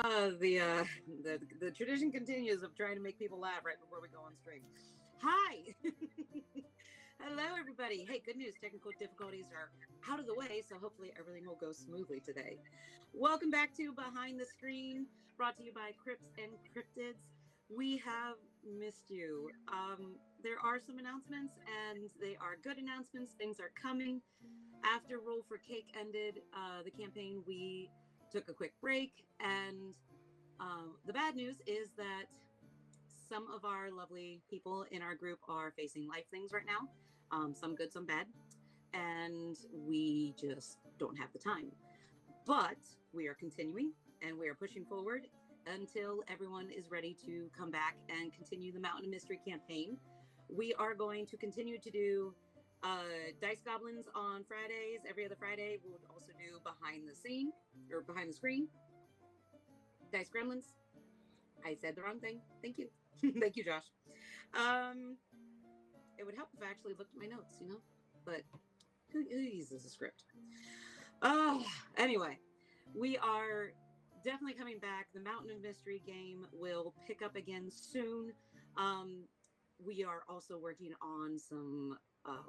The tradition continues of trying to make people laugh right before we go on stream. Hi. Hello, everybody. Hey, good news. Technical difficulties are out of the way, so hopefully everything will go smoothly today. Welcome back to Behind the Screen, brought to you by Crypts and Cryptids. We have missed you. There are some announcements, and they are good announcements. Things are coming. After Roll for Cake ended the campaign, we took a quick break, and the bad news is that some of our lovely people in our group are facing life things right now, some good, some bad, and we just don't have the time. But we are continuing, and we are pushing forward until everyone is ready to come back and continue the Mountain of Mystery campaign. We are going to continue to do Dice Goblins on Fridays. Every other Friday, we'll also do Behind the Scene, or Behind the Screen. Dice Gremlins. I said the wrong thing. Thank you. Thank you, Josh. It would help if I actually looked at my notes, but who uses a script? Anyway, we are definitely coming back. The Mountain of Mystery game will pick up again soon. We are also working on some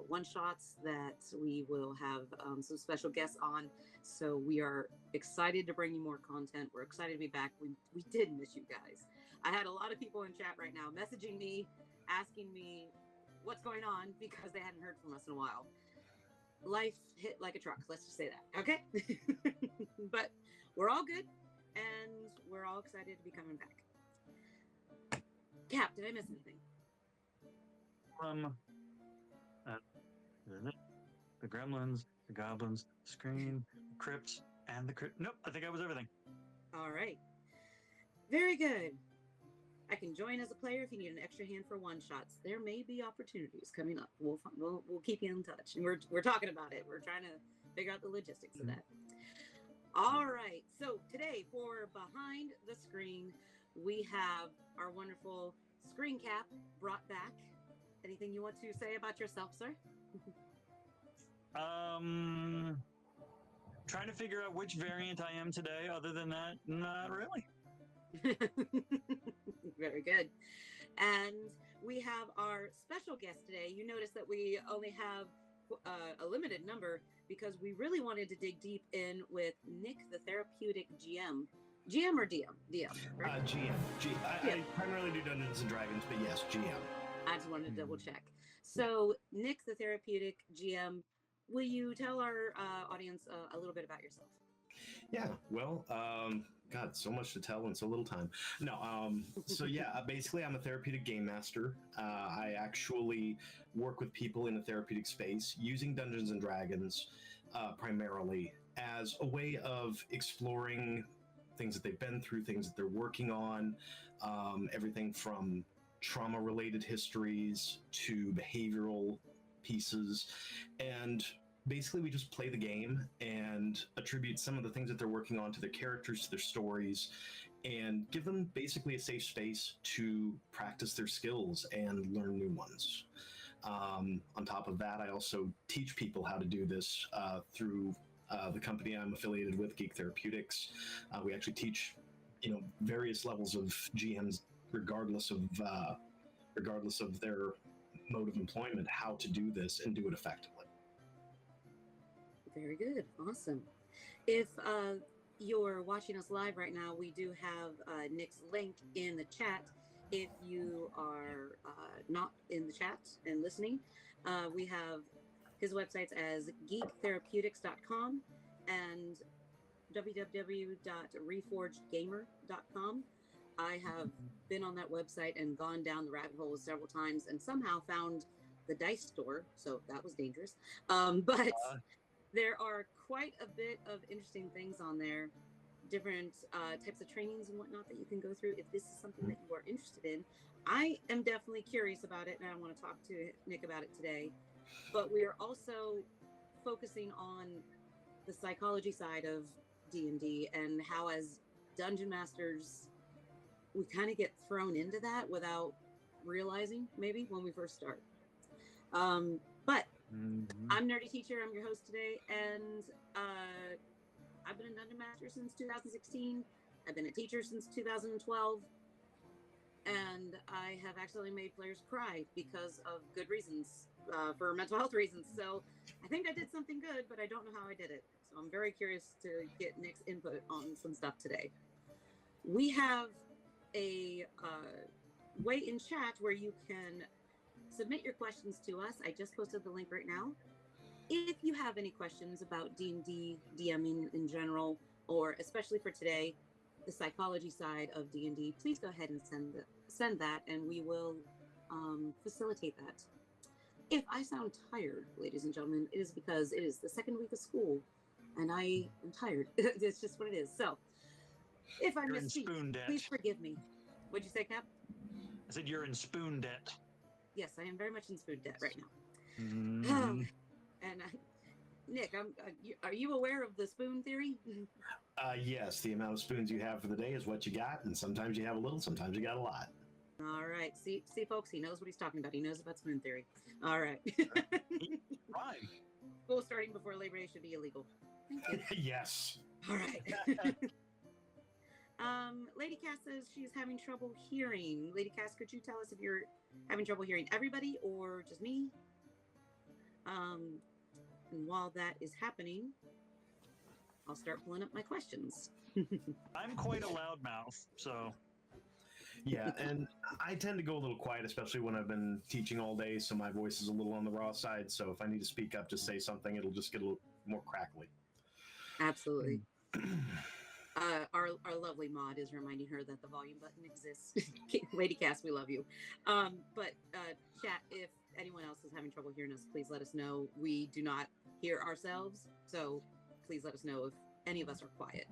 one-shots that we will have some special guests on. So we are excited to bring you more content. We're excited to be back. We did miss you guys. I had a lot of people in chat right now messaging me, asking me what's going on because they hadn't heard from us in a while. Life hit like a truck. Let's just say that. Okay. But we're all good and we're all excited to be coming back. Cap, did I miss anything? The Gremlins, the Goblins, the Screen, the Crypts, and the Crypt. Nope, I think I was everything. All right. Very good. I can join as a player if you need an extra hand for one-shots. There may be opportunities coming up. We'll keep you in touch. And we're talking about it. We're trying to figure out the logistics of that. All right. So today for Behind the Screen, we have our wonderful Screen Cap brought back. Anything you want to say about yourself, sir? Trying to figure out which variant I am today. Other than that, not really. Very good. And we have our special guest today. You notice that we only have a limited number because we really wanted to dig deep in with Nick, the Therapeutic GM. GM or DM? DM, right? GM. I primarily do Dungeons and Dragons, but yes, GM. I just wanted to double check. So, Nick, the Therapeutic GM, will you tell our audience a little bit about yourself? Yeah, well, God, so much to tell in so little time. No, so yeah, basically I'm a therapeutic game master. I actually work with people in the therapeutic space using Dungeons and Dragons primarily as a way of exploring things that they've been through, things that they're working on, everything from trauma-related histories to behavioral pieces, and basically we just play the game and attribute some of the things that they're working on to their characters, to their stories, and give them basically a safe space to practice their skills and learn new ones. On top of that, I also teach people how to do this through the company I'm affiliated with, Geek Therapeutics. We actually teach, various levels of GMs, regardless of their mode of employment, how to do this and do it effectively. Very good. Awesome. If you're watching us live right now, we do have Nick's link in the chat. If you are not in the chat and listening, we have his websites as geektherapeutics.com and www.reforgedgamer.com. I have been on that website and gone down the rabbit hole several times and somehow found the dice store, so that was dangerous. But there are quite a bit of interesting things on there, different types of trainings and whatnot that you can go through if this is something that you are interested in. I am definitely curious about it, and I want to talk to Nick about it today. But we are also focusing on the psychology side of D&D and how, as dungeon masters, we kind of get thrown into that without realizing, maybe, when we first start. But I'm Nerdy Teacher. I'm your host today, and I've been a dungeon master since 2016. I've been a teacher since 2012, and I have actually made players cry because of good reasons, for mental health reasons. So I think I did something good, but I don't know how I did it. So I'm very curious to get Nick's input on some stuff today. We have a way in chat where you can submit your questions to us. I just posted the link right now. If you have any questions about D&D, DMing in general, or especially for today, the psychology side of D&D, please go ahead and send that, and we will facilitate that. If I sound tired, ladies and gentlemen, it is because it is the second week of school, and I am tired. It's just what it is. So, if I misspeak, please forgive me. What'd you say, Cap? I said you're in spoon debt. Yes, I am very much in spoon debt right now. Mm-hmm. And Nick, are you aware of the spoon theory? Yes, the amount of spoons you have for the day is what you got, and sometimes you have a little, sometimes you got a lot. All right. See, folks, he knows what he's talking about. He knows about spoon theory. All right. Right. School starting before Labor Day should be illegal. Thank you. Yes. All right. Lady Cass says she's having trouble hearing. Lady Cass, could you tell us if you're having trouble hearing everybody or just me? And while that is happening, I'll start pulling up my questions. I'm quite a loudmouth, so. Yeah, and I tend to go a little quiet, especially when I've been teaching all day, so my voice is a little on the raw side. So if I need to speak up, just say something, it'll just get a little more crackly. Absolutely. Our lovely mod is reminding her that the volume button exists. Lady Cass, we love you. But chat, if anyone else is having trouble hearing us, please let us know. We do not hear ourselves, so please let us know if any of us are quiet.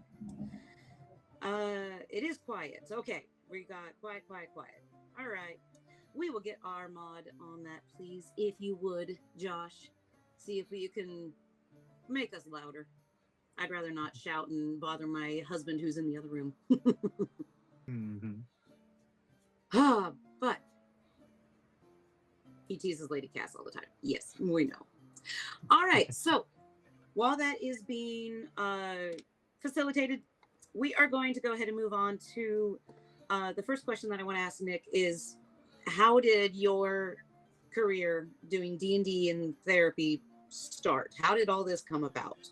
It is quiet. Okay, we got quiet. All right. We will get our mod on that, please, if you would, Josh. See if you can make us louder. I'd rather not shout and bother my husband who's in the other room. Mm-hmm. But he teases Lady Cass all the time. Yes, we know. All right, so while that is being facilitated, we are going to go ahead and move on to the first question that I want to ask Nick is, how did your career doing D&D and therapy start? How did all this come about?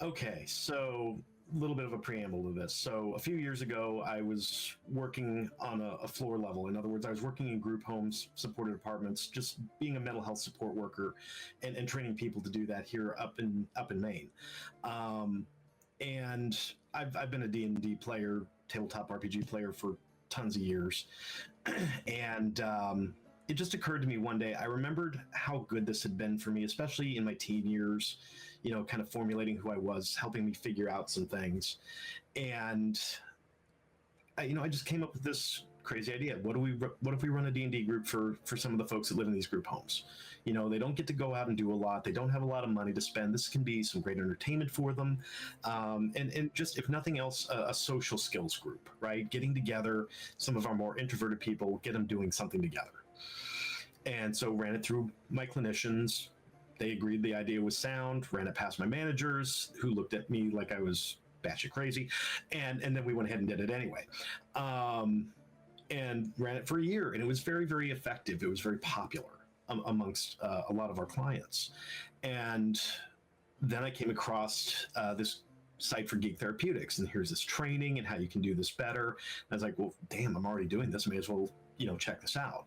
Okay, so a little bit of a preamble to this. So a few years ago, I was working on a floor level. In other words, I was working in group homes, supported apartments, just being a mental health support worker and training people to do that here up in Maine. And I've been a D&D player, tabletop RPG player for tons of years. And it just occurred to me one day, I remembered how good this had been for me, especially in my teen years, you know, kind of formulating who I was, helping me figure out some things. And I just came up with this crazy idea. What if we run a D&D group for some of the folks that live in these group homes? You know, they don't get to go out and do a lot. They don't have a lot of money to spend. This can be some great entertainment for them. And just, if nothing else, a social skills group, right? Getting together some of our more introverted people, get them doing something together. And so ran it through my clinicians. They agreed the idea was sound, ran it past my managers, who looked at me like I was batshit crazy. And then we went ahead and did it anyway. And ran it for a year. And it was very, very effective. It was very popular amongst a lot of our clients. And then I came across this site for Geek Therapeutics. And here's this training and how you can do this better. And I was like, well, damn, I'm already doing this. I may as well check this out.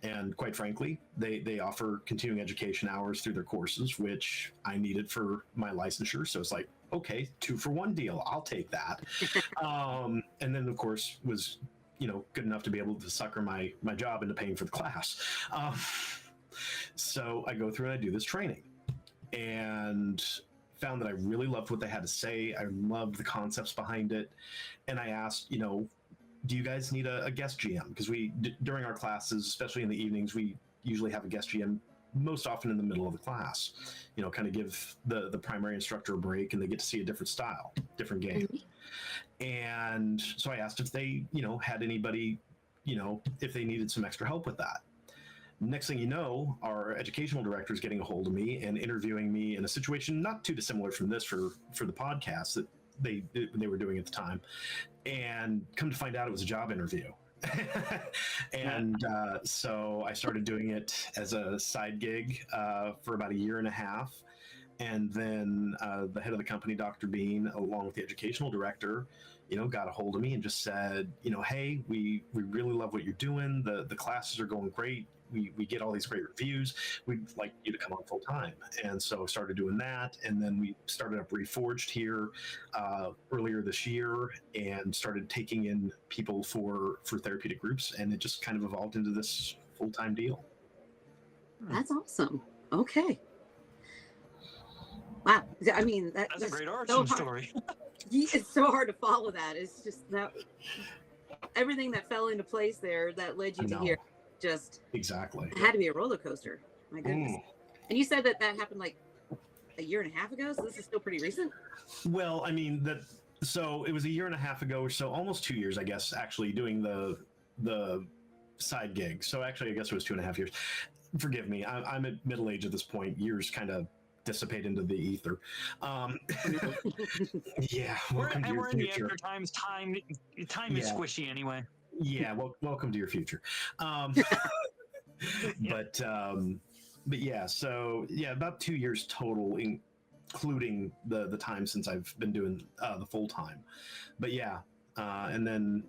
And quite frankly, they offer continuing education hours through their courses, which I needed for my licensure. So it's like, okay, 2-for-1 deal. I'll take that. And then, of course, was good enough to be able to sucker my job into paying for the class. So I go through and I do this training, and found that I really loved what they had to say. I loved the concepts behind it, and I asked, do you guys need a guest GM? Because during our classes, especially in the evenings, we usually have a guest GM most often in the middle of the class, kind of give the primary instructor a break, and they get to see a different style, different game. Mm-hmm. And so I asked if they, had anybody, if they needed some extra help with that. Next thing you know, our educational director is getting a hold of me and interviewing me in a situation not too dissimilar from this for the podcast that they were doing at the time. and come to find out it was a job interview. And so I started doing it as a side gig for about a year and a half. And then the head of the company, Dr. Bean, along with the educational director, got a hold of me and just said, hey, we really love what you're doing. The classes are going great. We get all these great reviews. We'd like you to come on full time. And so started doing that. And then we started up Reforged here earlier this year and started taking in people for therapeutic groups. And it just kind of evolved into this full-time deal. That's awesome. Okay. Wow. I mean, that's a great origin story. It's so hard to follow that. It's just that everything that fell into place there that led you to here. Just exactly. It had to be a roller coaster. My goodness. And you said that happened like a year and a half ago, so this is still pretty recent. Well, I mean so it was a year and a half ago or so, almost 2 years, I guess, actually doing the side gig. So actually, I guess it was 2.5 years. Forgive me, I'm at middle age at this point. Years kind of dissipate into the ether. Yeah, welcome to your future. We're in the after times. Time is squishy anyway. Yeah, well, welcome to your future. But yeah, so yeah, about 2 years total, including the time since I've been doing the full time. But yeah, and then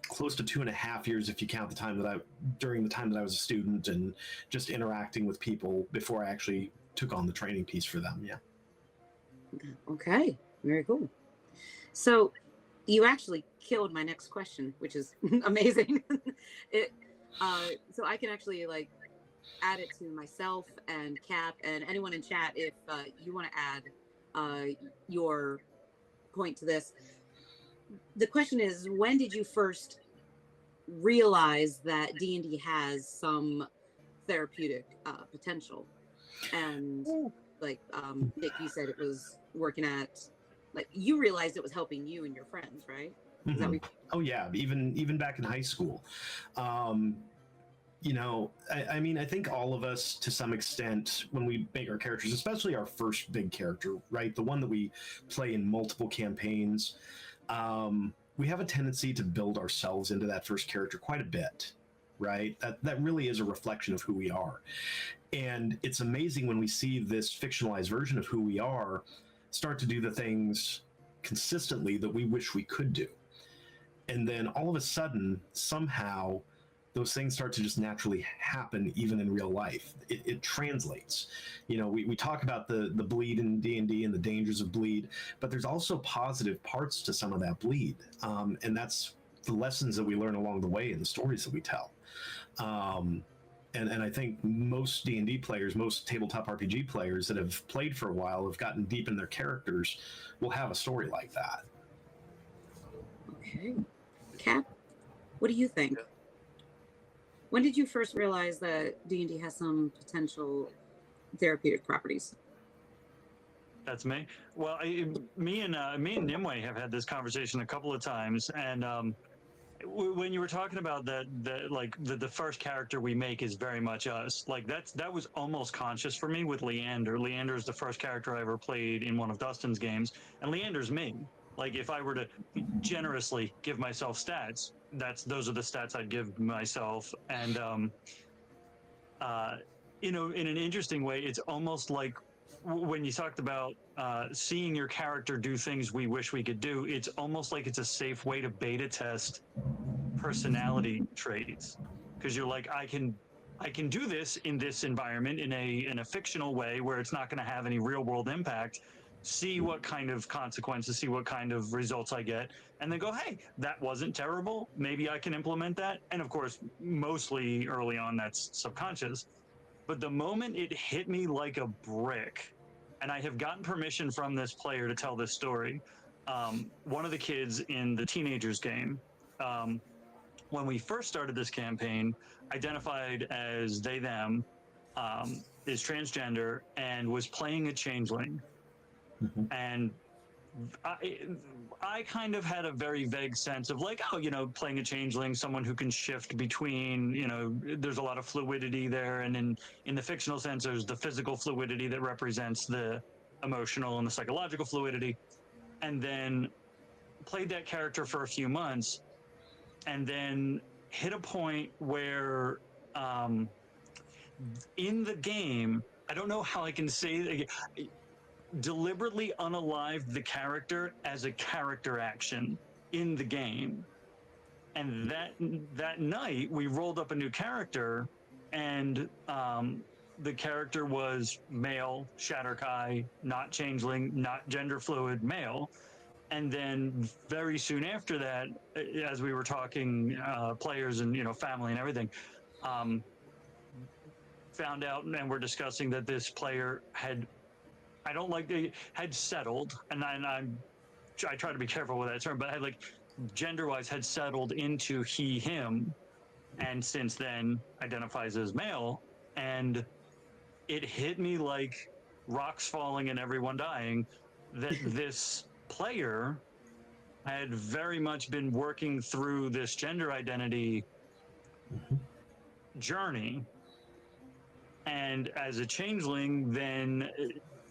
close to 2.5 years if you count the time during the time that I was a student and just interacting with people before I actually took on the training piece for them. Yeah. Okay, very cool. So you actually killed my next question, which is amazing. So I can actually add it to myself and Cap and anyone in chat if you want to add your point to this. The question is, when did you first realize that D&D has some therapeutic potential? And Nick, you said it was working at, you realized it was helping you and your friends, right? Is that oh yeah, even back in high school. I mean, I think all of us, to some extent, when we make our characters, especially our first big character, right, the one that we play in multiple campaigns, we have a tendency to build ourselves into that first character quite a bit, right? That really is a reflection of who we are. And it's amazing when we see this fictionalized version of who we are start to do the things consistently that we wish we could do. And then all of a sudden, somehow, those things start to just naturally happen even in real life. It translates. We talk about the bleed in D&D and the dangers of bleed, but there's also positive parts to some of that bleed. And that's the lessons that we learn along the way and the stories that we tell. And I think most D&D players, most tabletop RPG players that have played for a while, have gotten deep in their characters, will have a story like that. Okay. Cap, what do you think? When did you first realize that D&D has some potential therapeutic properties? That's me. Well, me and Nimue have had this conversation a couple of times, and when you were talking about the first character we make is very much us. That was almost conscious for me with Leander. Leander is the first character I ever played in one of Dustin's games, and Leander's me. If I were to generously give myself stats, those are the stats I'd give myself. And in an interesting way, it's almost like when you talked about seeing your character do things we wish we could do, it's almost like it's a safe way to beta test personality traits, because you're like, I can do this in this environment in a fictional way where it's not going to have any real world impact. See what kind of consequences, see what kind of results I get, and then go, hey, that wasn't terrible. Maybe I can implement that. And of course, mostly early on, that's subconscious. But the moment it hit me like a brick, and I have gotten permission from this player to tell this story, one of the kids in the teenagers game, when we first started this campaign, identified as they, them, is transgender, and was playing a changeling. Mm-hmm. And I kind of had a very vague sense of playing a changeling, someone who can shift between, there's a lot of fluidity there. And in the fictional sense, there's the physical fluidity that represents the emotional and the psychological fluidity. And then played that character for a few months, and then hit a point where in the game, I don't know how I can say, deliberately unalived the character as a character action in the game. And that night, we rolled up a new character, and the character was male, Shatterkai, not changeling, not gender fluid, male. And then very soon after that, as we were talking players and family and everything, found out and we're discussing that this player had, I don't like the, had settled, and I try to be careful with that term, but had like gender wise had settled into he him, and since then identifies as male. And it hit me like rocks falling and everyone dying that this player had very much been working through this gender identity journey, and as a changeling then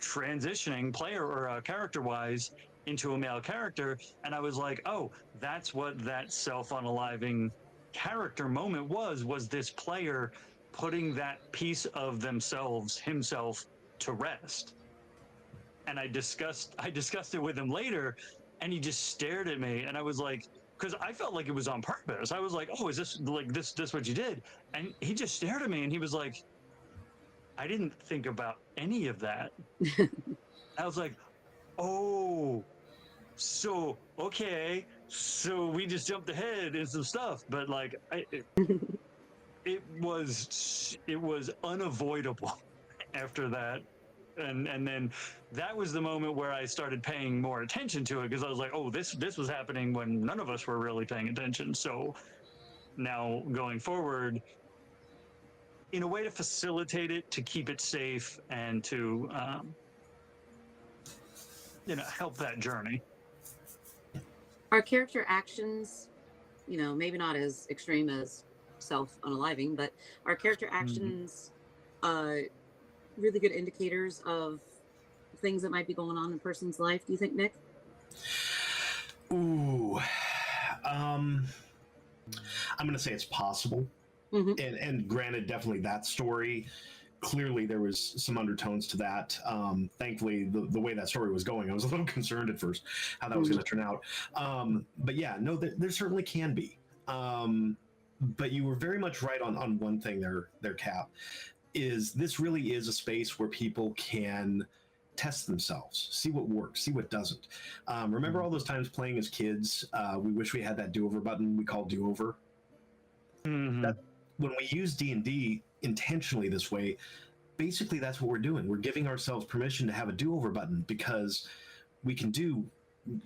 transitioning player or character wise into a male character. And I was like, oh, that's what that self-unaliving character moment was this player putting that piece of himself to rest. And I discussed it with him later, and he just stared at me, and I was like, because I felt like it was on purpose. I was like, oh, is this like this what you did? And he just stared at me, and he was like, I didn't think about any of that. I was like, oh, so okay, so we just jumped ahead in some stuff, but like it was unavoidable after that. And then that was the moment where I started paying more attention to it, because I was like, oh, this was happening when none of us were really paying attention. So now going forward, in a way to facilitate it, to keep it safe, and to help that journey. Our character actions, maybe not as extreme as self-unaliving, but our character actions really good indicators of things that might be going on in a person's life, do you think, Nick? Ooh. I'm going to say it's possible. And granted, definitely that story, clearly there was some undertones to that. Thankfully, the way that story was going, I was a little concerned at first how that was going to turn out. But yeah, no, there certainly can be. But you were very much right on one thing there, Cap, is this really is a space where people can test themselves, see what works, see what doesn't. Remember all those times playing as kids, we wish we had that do-over button we call do-over? That, when we use D&D intentionally this way, basically that's what we're doing. We're giving ourselves permission to have a do-over button, because we can do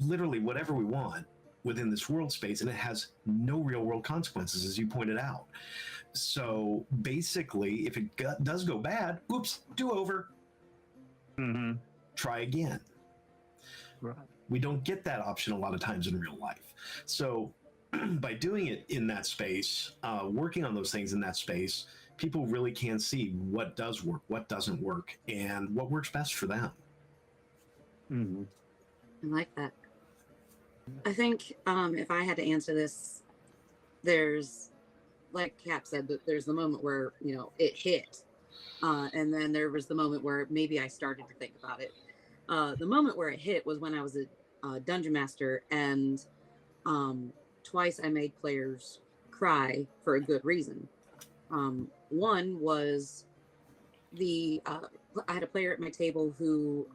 literally whatever we want within this world space, and it has no real world consequences, as you pointed out. So basically, if it does go bad, oops, do-over. Try again. Right. We don't get that option a lot of times in real life. So by doing it in that space, working on those things in that space, people really can see what does work, what doesn't work, and what works best for them. I like that. I think if I had to answer this, there's, like Cap said, there's the moment where, it hit. And then there was the moment where maybe I started to think about it. The moment where it hit was when I was a dungeon master, and twice I made players cry for a good reason. One was I had a player at my table who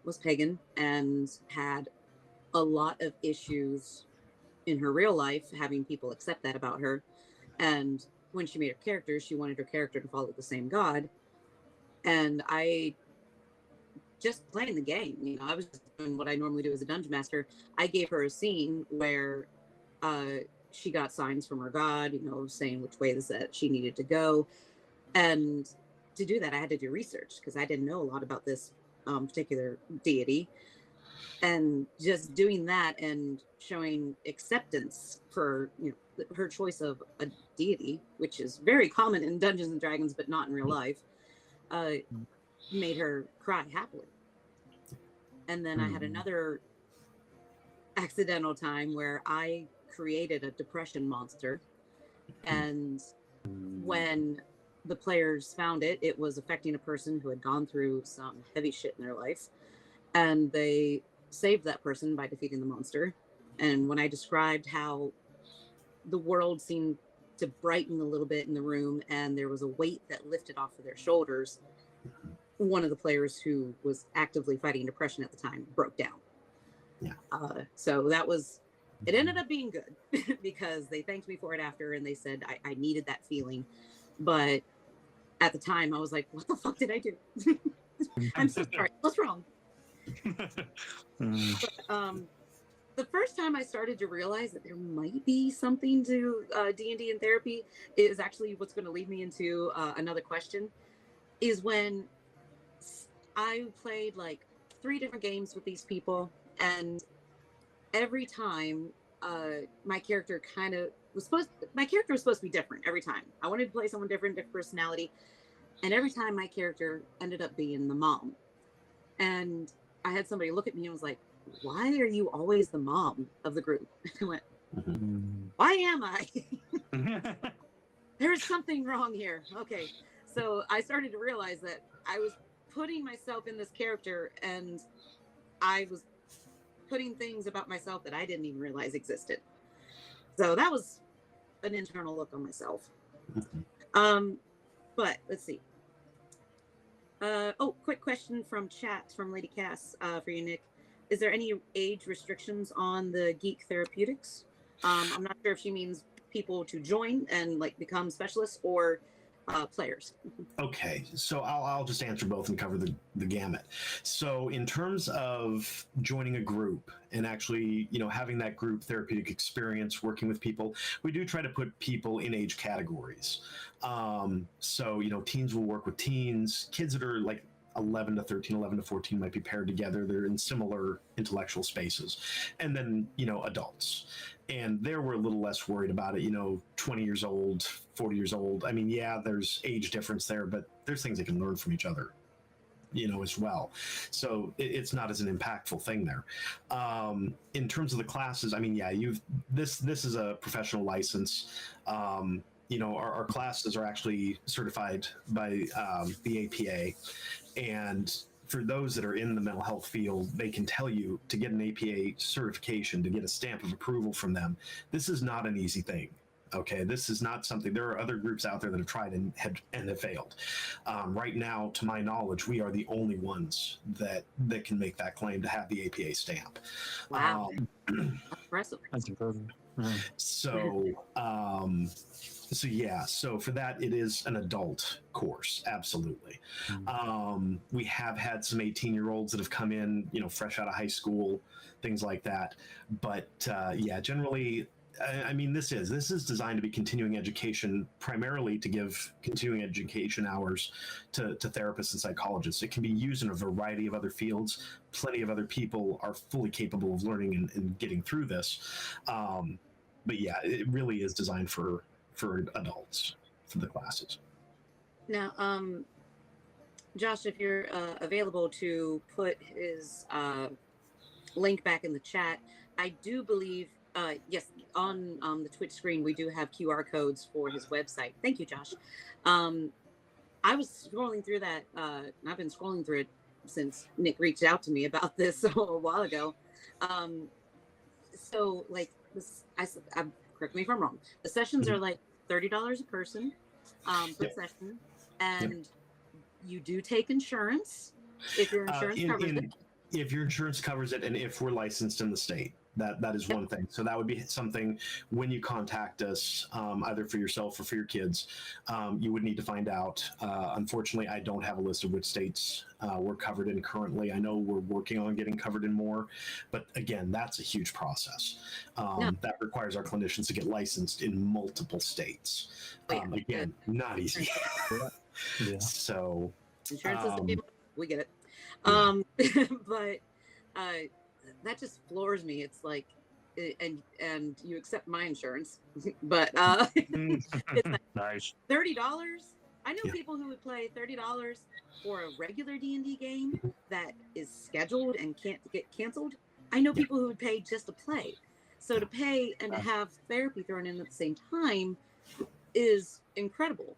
was pagan and had a lot of issues in her real life, having people accept that about her. And when she made her character, she wanted her character to follow the same god. And I just playing the game, I was just doing what I normally do as a dungeon master. I gave her a scene where she got signs from her god, saying which way that she needed to go. And to do that, I had to do research, because I didn't know a lot about this particular deity. And just doing that and showing acceptance for her choice of a deity, which is very common in Dungeons and Dragons, but not in real life, made her cry happily. And then I had accidental time where I created a depression monster, and when the players found it, it was affecting a person who had gone through some heavy shit in their life, and they saved that person by defeating the monster. And when I described how the world seemed to brighten a little bit in the room and there was a weight that lifted off of their shoulders, one of the players who was actively fighting depression at the time broke down. Yeah. So that was, it ended up being good because they thanked me for it after, and they said I needed that feeling. But at the time I was like, what the fuck did I do? I'm so sorry. What's wrong? But, the first time I started to realize that there might be something to D&D and therapy is actually what's going to lead me into another question, is when I played like 3 different games with these people, and every time my character was supposed to be different every time. I wanted to play someone different personality, and every time my character ended up being the mom. And I had somebody look at me and was like, why are you always the mom of the group? I went, why am I? There's something wrong here. Okay. So I started to realize that I was putting myself in this character, and I was putting things about myself that I didn't even realize existed. So that was an internal look on myself. But let's see. Quick question from chat from Lady Cass for you, Nick. Is there any age restrictions on the Geek Therapeutics? I'm not sure if she means people to join and like become specialists, or players. Okay, so I'll just answer both and cover the gamut. So in terms of joining a group and actually, having that group therapeutic experience working with people, we do try to put people in age categories. So, teens will work with teens, kids that are like 11 to 13, 11 to 14 might be paired together. They're in similar intellectual spaces. And then, adults. And there we're a little less worried about it, 20 years old, 40 years old. I mean, yeah, there's age difference there, but there's things they can learn from each other, as well. So it's not as an impactful thing there. In terms of the classes, I mean, yeah, this is a professional license. Our classes are actually certified by the APA. And for those that are in the mental health field, they can tell you to get an APA certification, to get a stamp of approval from them. This is not an easy thing. Okay, this is not something. There are other groups out there that have tried and have failed. Right now, to my knowledge, we are the only ones that can make that claim to have the APA stamp. Wow, that's impressive. That's incredible. So yeah, so for that, it is an adult course, absolutely. We have had some 18-year-olds that have come in, fresh out of high school, things like that. But yeah, generally, I mean, this is designed to be continuing education, primarily to give continuing education hours to therapists and psychologists. It can be used in a variety of other fields. Plenty of other people are fully capable of learning and getting through this. But yeah, it really is designed for adults, for the classes. Now, Josh, if you're available to put his link back in the chat, I do believe, yes, on the Twitch screen, we do have QR codes for his website. Thank you, Josh. I was scrolling through that, and I've been scrolling through it since Nick reached out to me about this a while ago. So, like, this, correct me if I'm wrong. The sessions are like $30 a person per session, and you do take insurance if your insurance covers it. If your insurance covers it, and if we're licensed in the state, that is one thing. So that would be something when you contact us, either for yourself or for your kids, you would need to find out. Unfortunately, I don't have a list of which states we're covered in currently. I know we're working on getting covered in more, but again, that's a huge process. That requires our clinicians to get licensed in multiple states. Again, not easy. Yeah. So insurance is the people, we get it. But that just floors me. It's like, and you accept my insurance, but it's like Nice. $30. I know people who would play $30 for a regular D&D game that is scheduled and can't get canceled. I know people who would pay just to play. So to pay and to have therapy thrown in at the same time is incredible.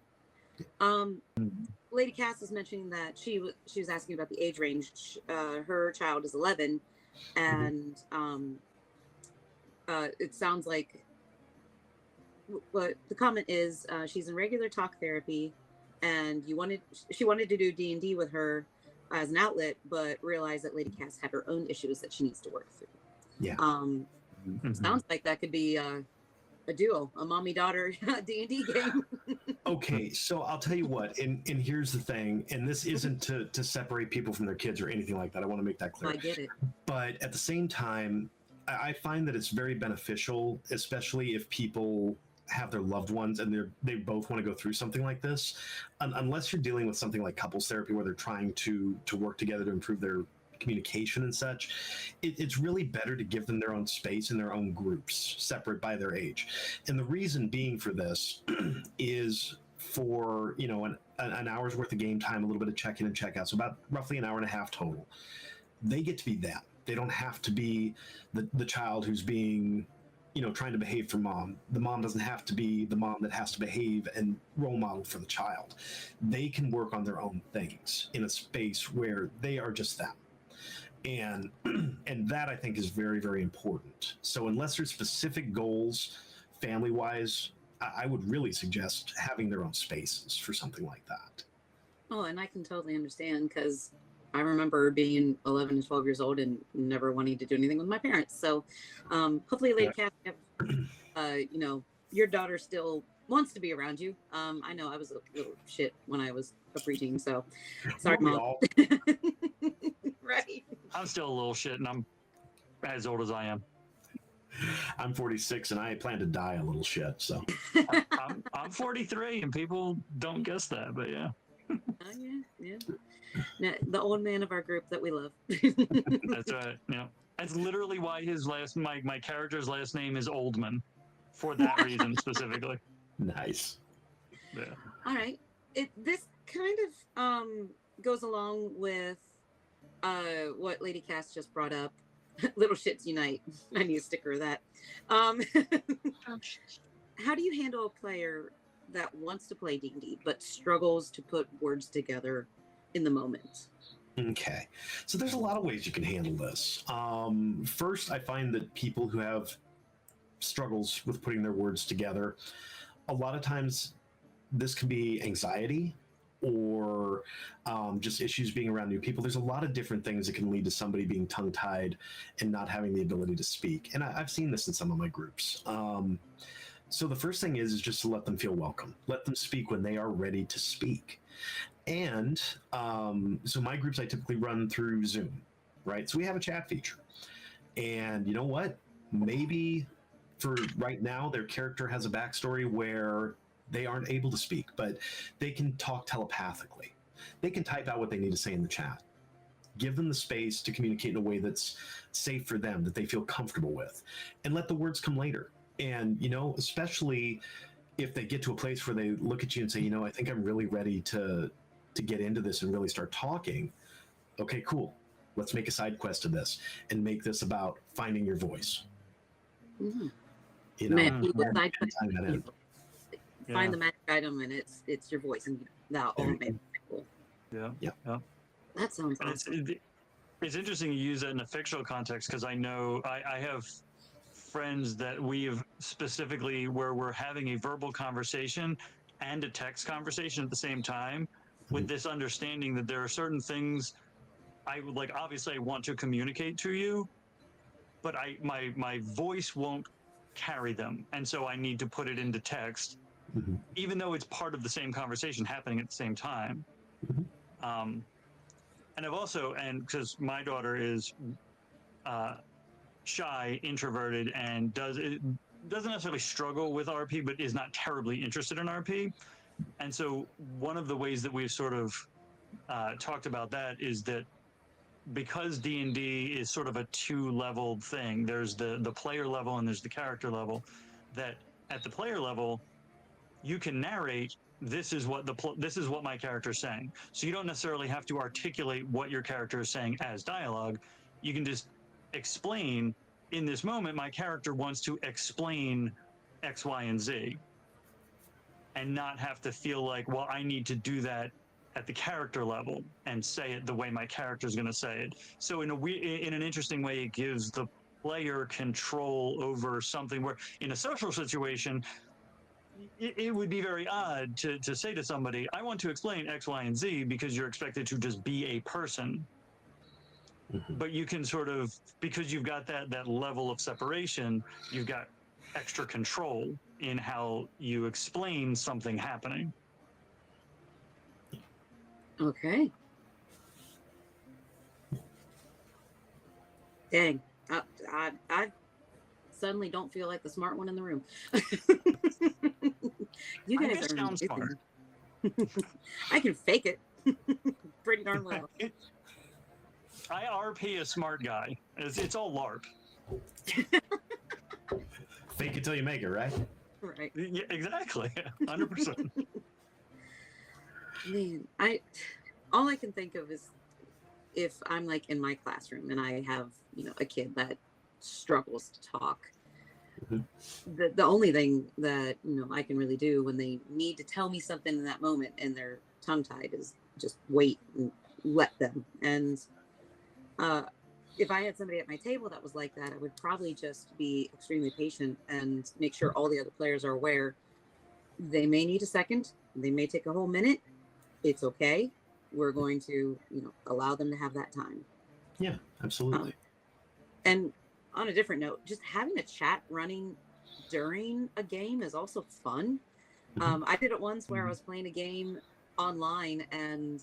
Lady Cass is mentioning that she was asking about the age range. Her child is 11, and it sounds like what the comment is. She's in regular talk therapy, and she wanted to do D&D with her as an outlet, but realized that Lady Cass had her own issues that she needs to work through. Yeah. Sounds like that could be a duo, a mommy-daughter D&D game. Okay, so I'll tell you what, and here's the thing, and this isn't to separate people from their kids or anything like that. I want to make that clear. I get it. But at the same time, I find that it's very beneficial, especially if people have their loved ones and they both want to go through something like this. Unless you're dealing with something like couples therapy where they're trying to work together to improve their communication and such, it's really better to give them their own space in their own groups, separate by their age. And the reason being for this is for, you know, an hour's worth of game time, a little bit of check-in and check-out, so about roughly an hour and a half total. They get to be them. They don't have to be the child who's being, you know, trying to behave for mom. The mom doesn't have to be the mom that has to behave and role model for the child. They can work on their own things in a space where they are just them. And that, I think, is very, very important. So unless there's specific goals family-wise, I would really suggest having their own spaces for something like that. Oh, and I can totally understand, because I remember being 11 and 12 years old and never wanting to do anything with my parents. So hopefully, Lady Cat, you know, your daughter still wants to be around you. I know I was a little shit when I was a preteen, so sorry, Mom. Right. I'm still a little shit, and I'm as old as I am. I'm 46, and I plan to die a little shit. So I'm 43, and people don't guess that, but yeah. Yeah. Now, the old man of our group that we love. That's right. Yeah, that's literally why my character's last name is Oldman, for that reason specifically. Nice. Yeah. All right. This kind of goes along with what Lady Cass just brought up. Little shits unite. I need a sticker of that. How do you handle a player that wants to play D&D but struggles to put words together in the moment? Okay, so there's a lot of ways you can handle this. First, I find that people who have struggles with putting their words together, a lot of times this can be anxiety or just issues being around new people. There's a lot of different things that can lead to somebody being tongue-tied and not having the ability to speak. And I've seen this in some of my groups. So the first thing is just to let them feel welcome. Let them speak when they are ready to speak. And so my groups, I typically run through Zoom, right? So we have a chat feature. And you know what? Maybe for right now, their character has a backstory where they aren't able to speak, but they can talk telepathically. They can type out what they need to say in the chat. Give them the space to communicate in a way that's safe for them, that they feel comfortable with, and let the words come later. And, you know, especially if they get to a place where they look at you and say, you know, I think I'm really ready to get into this and really start talking. Okay, cool. Let's make a side quest of this and make this about finding your voice. Mm-hmm. You know, find the magic item, and it's your voice, and that all made it cool. Yeah. That sounds awesome. It's interesting you use that in a fictional context, because I know I have friends that we have specifically where we're having a verbal conversation and a text conversation at the same time, with this understanding that there are certain things I would like. Obviously, I want to communicate to you, but my voice won't carry them, and so I need to put it into text. Mm-hmm. Even though it's part of the same conversation happening at the same time. Mm-hmm. And I've also, and because my daughter is shy, introverted, and doesn't necessarily struggle with RP, but is not terribly interested in RP. And so one of the ways that we've sort of talked about that is that because D&D is sort of a two-leveled thing, there's the player level and there's the character level, that at the player level, you can narrate, this is what my character is saying. So you don't necessarily have to articulate what your character is saying as dialogue. You can just explain. In this moment, my character wants to explain X, Y, and Z, and not have to feel like, well, I need to do that at the character level and say it the way my character is going to say it. So in an interesting way, it gives the player control over something where in a social situation, it would be very odd to say to somebody, I want to explain X, Y, and Z, because you're expected to just be a person. But you can sort of, because you've got that level of separation, you've got extra control in how you explain something happening. Okay. Dang. I suddenly don't feel like the smart one in the room. You guys are sound smart. I can fake it pretty darn well. IRP a smart guy. It's all LARP. Fake it till you make it, right? Right. Yeah, exactly. 100%. Man, all I can think of is if I'm like in my classroom and I have, a kid that struggles to talk. The only thing that, I can really do when they need to tell me something in that moment and they're tongue tied is just wait and let them. And if I had somebody at my table that was like that, I would probably just be extremely patient and make sure all the other players are aware. They may need a second. They may take a whole minute. It's okay. We're going to, allow them to have that time. Yeah, absolutely. And on a different note, just having a chat running during a game is also fun. I did it once where I was playing a game online, and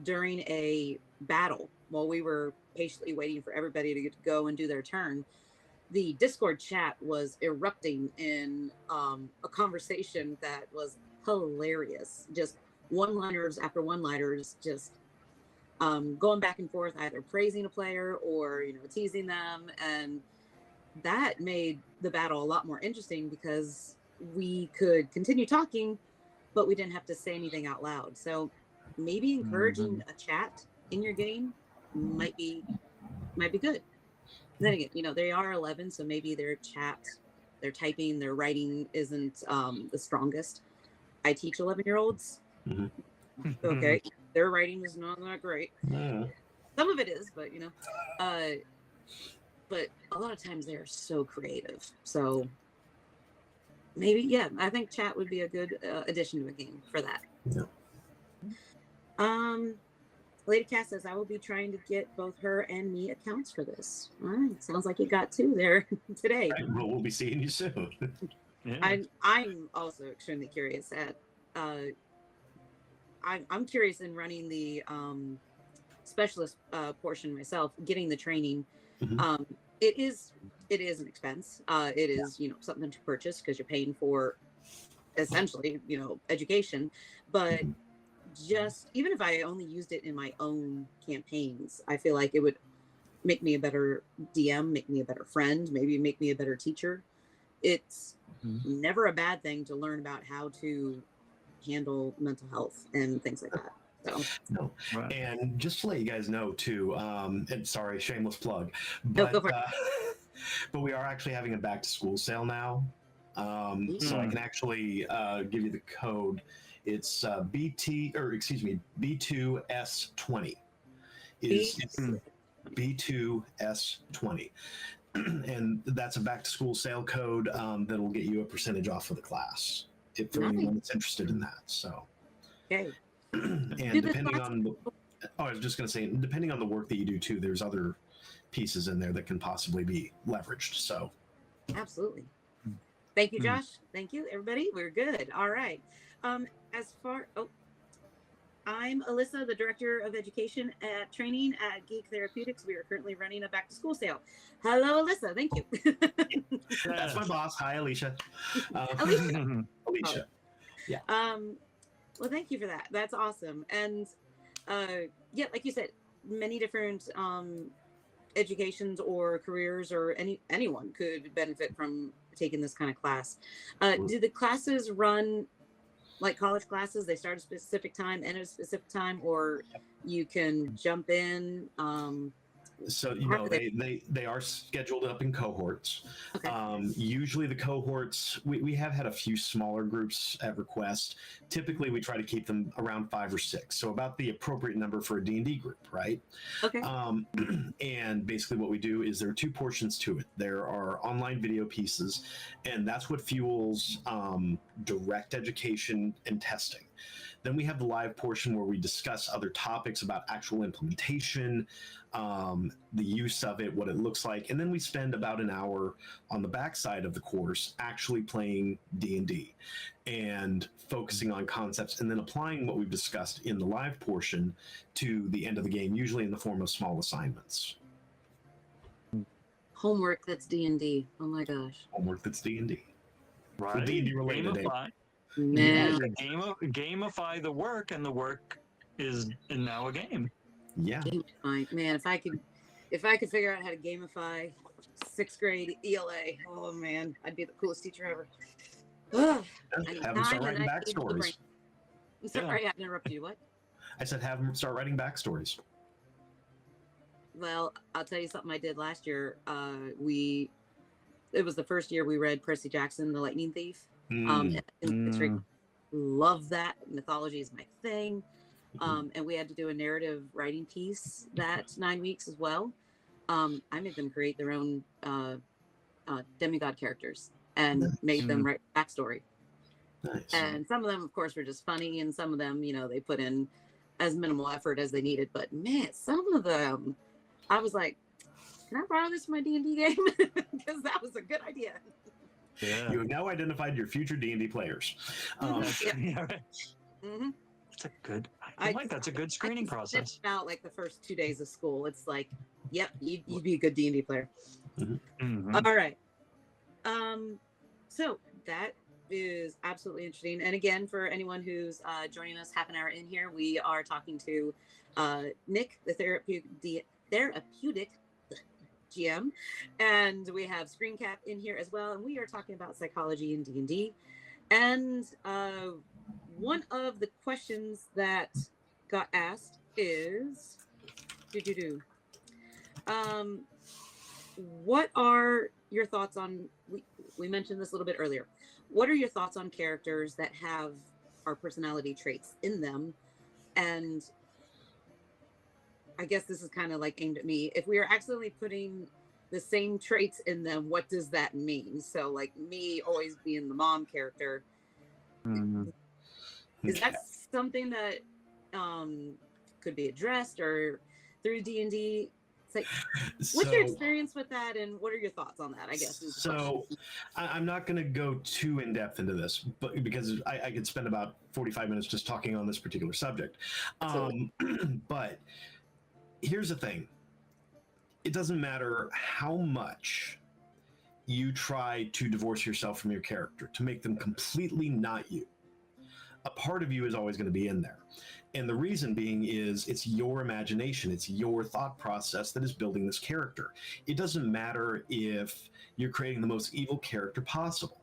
during a battle, while we were patiently waiting for everybody to go and do their turn, the Discord chat was erupting in a conversation that was hilarious. Just one-liners after one-liners, just going back and forth, either praising a player or, teasing them. And that made the battle a lot more interesting because we could continue talking, but we didn't have to say anything out loud. So maybe encouraging a chat in your game might be good. And then again, they are 11, so maybe their chat, their typing, their writing isn't the strongest. I teach 11-year-olds. Okay, their writing is not that great. Some of it is, but but a lot of times they're so creative. So maybe, yeah, I think chat would be a good addition to a game for that. Lady Cass says, I will be trying to get both her and me accounts for this. All right, sounds like you got two there today. Right, well, we'll be seeing you soon. Yeah. I'm also extremely curious at I'm curious in running the specialist portion myself, getting the training. It is an expense. It is, something to purchase because you're paying for essentially, education. But just even if I only used it in my own campaigns, I feel like it would make me a better DM, make me a better friend, maybe make me a better teacher. It's never a bad thing to learn about how to handle mental health and things like that. So no. Right. And just to let you guys know too, and sorry, shameless plug, no, but go for it. but we are actually having a back to school sale now. So I can actually give you the code. It's B2S20 is B2S20. And that's a back to school sale code that'll get you a percentage off of the class for anyone that's interested in that. So okay. And depending on I was just going to say, depending on the work that you do too, there's other pieces in there that can possibly be leveraged. So absolutely. Thank you, Josh. Thank you, everybody. We're good. All right. I'm Alyssa, the Director of Education at Training at Geek Therapeutics. We are currently running a back to school sale. Hello, Alyssa. Thank you. That's my boss. Hi, Alicia. Alicia. Alicia. Yeah. Well, thank you for that. That's awesome. And yeah, like you said, many different educations or careers, or anyone could benefit from taking this kind of class. Do the classes run like college classes? They start a specific time, end at a specific time, or you can jump in So they are scheduled up in cohorts. Okay. Usually the cohorts we have had a few smaller groups at request. Typically we try to keep them around 5 or 6, so about the appropriate number for a D&D group, right? Okay. And basically what we do is there are 2 portions to it. There are online video pieces, and that's what fuels direct education and testing. Then we have the live portion where we discuss other topics about actual implementation, the use of it, what it looks like, and then we spend about an hour on the backside of the course actually playing D&D and focusing on concepts, and then applying what we've discussed in the live portion to the end of the game, usually in the form of small assignments. Homework that's D&D. Oh my gosh. Homework that's D&D. Right. D&D related. Man. Gamify the work, and the work is now a game. Yeah. Gamify. Man, if I could figure out how to gamify 6th grade ELA, oh man, I'd be the coolest teacher ever. Ugh, Have them start writing backstories. I'm sorry, I interrupted you. What? I said have them start writing backstories. Well, I'll tell you something I did last year. It was the first year we read Percy Jackson, The Lightning Thief. Love that. Mythology is my thing. And we had to do a narrative writing piece that 9 weeks as well. I made them create their own demigod characters and made them write backstory. Nice. And some of them, of course, were just funny, and some of them, they put in as minimal effort as they needed. But man, some of them, I was like, can I borrow this for my D&D game? Because that was a good idea. Yeah. You have now identified your future D&D players. That's a good. That's a good screening process. Out like the first 2 days of school, it's like, yep, you'd be a good D&D player. All right. So that is absolutely interesting. And again, for anyone who's joining us half an hour in here, we are talking to Nick, the therapeutic GM, and we have Screen Cap in here as well, and we are talking about psychology in D&D. And one of the questions that got asked is, what are your thoughts on? We mentioned this a little bit earlier. What are your thoughts on characters that have our personality traits in them? And I guess this is kind of like aimed at me. If we are accidentally putting the same traits in them, what does that mean? So like me always being the mom character, is that something that could be addressed or through D&D? It's like, what's your experience with that, and what are your thoughts on that, I guess? So I'm not going to go too in depth into this, but because I could spend about 45 minutes just talking on this particular subject. But here's the thing. It doesn't matter how much you try to divorce yourself from your character to make them completely not you. A part of you is always going to be in there. And the reason being is it's your imagination, it's your thought process that is building this character. It doesn't matter if you're creating the most evil character possible.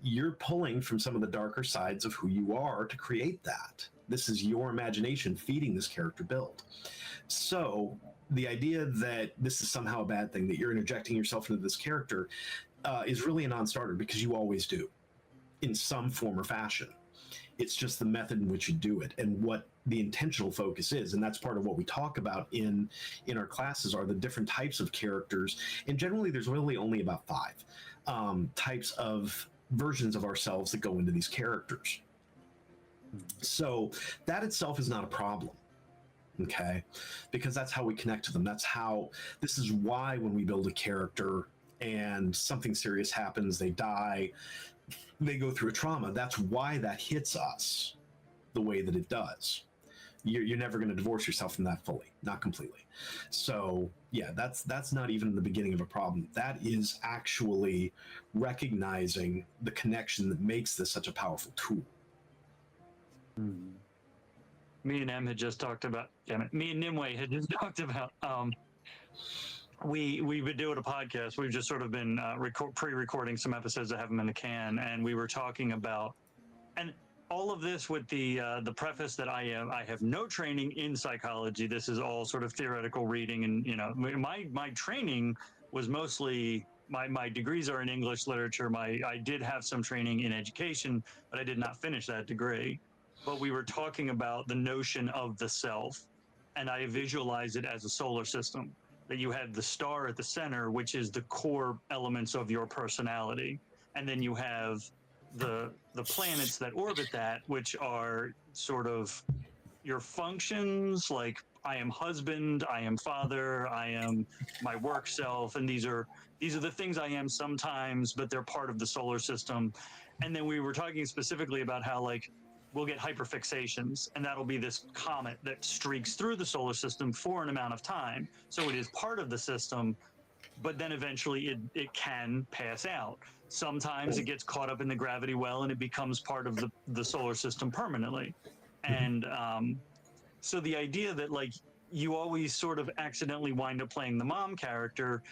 You're pulling from some of the darker sides of who you are to create that. This is your imagination feeding this character build. So the idea that this is somehow a bad thing, that you're interjecting yourself into this character, is really a non-starter, because you always do in some form or fashion. It's just the method in which you do it and what the intentional focus is. And that's part of what we talk about in our classes, are the different types of characters. And generally there's really only about 5 types of versions of ourselves that go into these characters. So that itself is not a problem. Okay, because that's how we connect to them. This is why when we build a character and something serious happens, they die, they go through a trauma, that's why that hits us the way that it does. You're never going to divorce yourself from that fully, not completely. So yeah, that's not even the beginning of a problem. That is actually recognizing the connection that makes this such a powerful tool. Me and Em had just talked about, me and Nimue had just talked about, we've been doing a podcast. We've just sort of been pre-recording some episodes that have them in the can, and we were talking about, and all of this with the preface that I have no training in psychology. This is all sort of theoretical reading, and my training was mostly my degrees are in English literature. I did have some training in education, but I did not finish that degree. But we were talking about the notion of the self, and I visualize it as a solar system. That you have the star at the center, which is the core elements of your personality, and then you have the planets that orbit that, which are sort of your functions, like I am husband, I am father, I am my work self, and these are the things I am sometimes, but they're part of the solar system. And then we were talking specifically about how like we'll get hyperfixations, and that'll be this comet that streaks through the solar system for an amount of time. So it is part of the system, but then eventually it can pass out. Sometimes it gets caught up in the gravity well and it becomes part of the solar system permanently. And so the idea that like you always sort of accidentally wind up playing the mom character,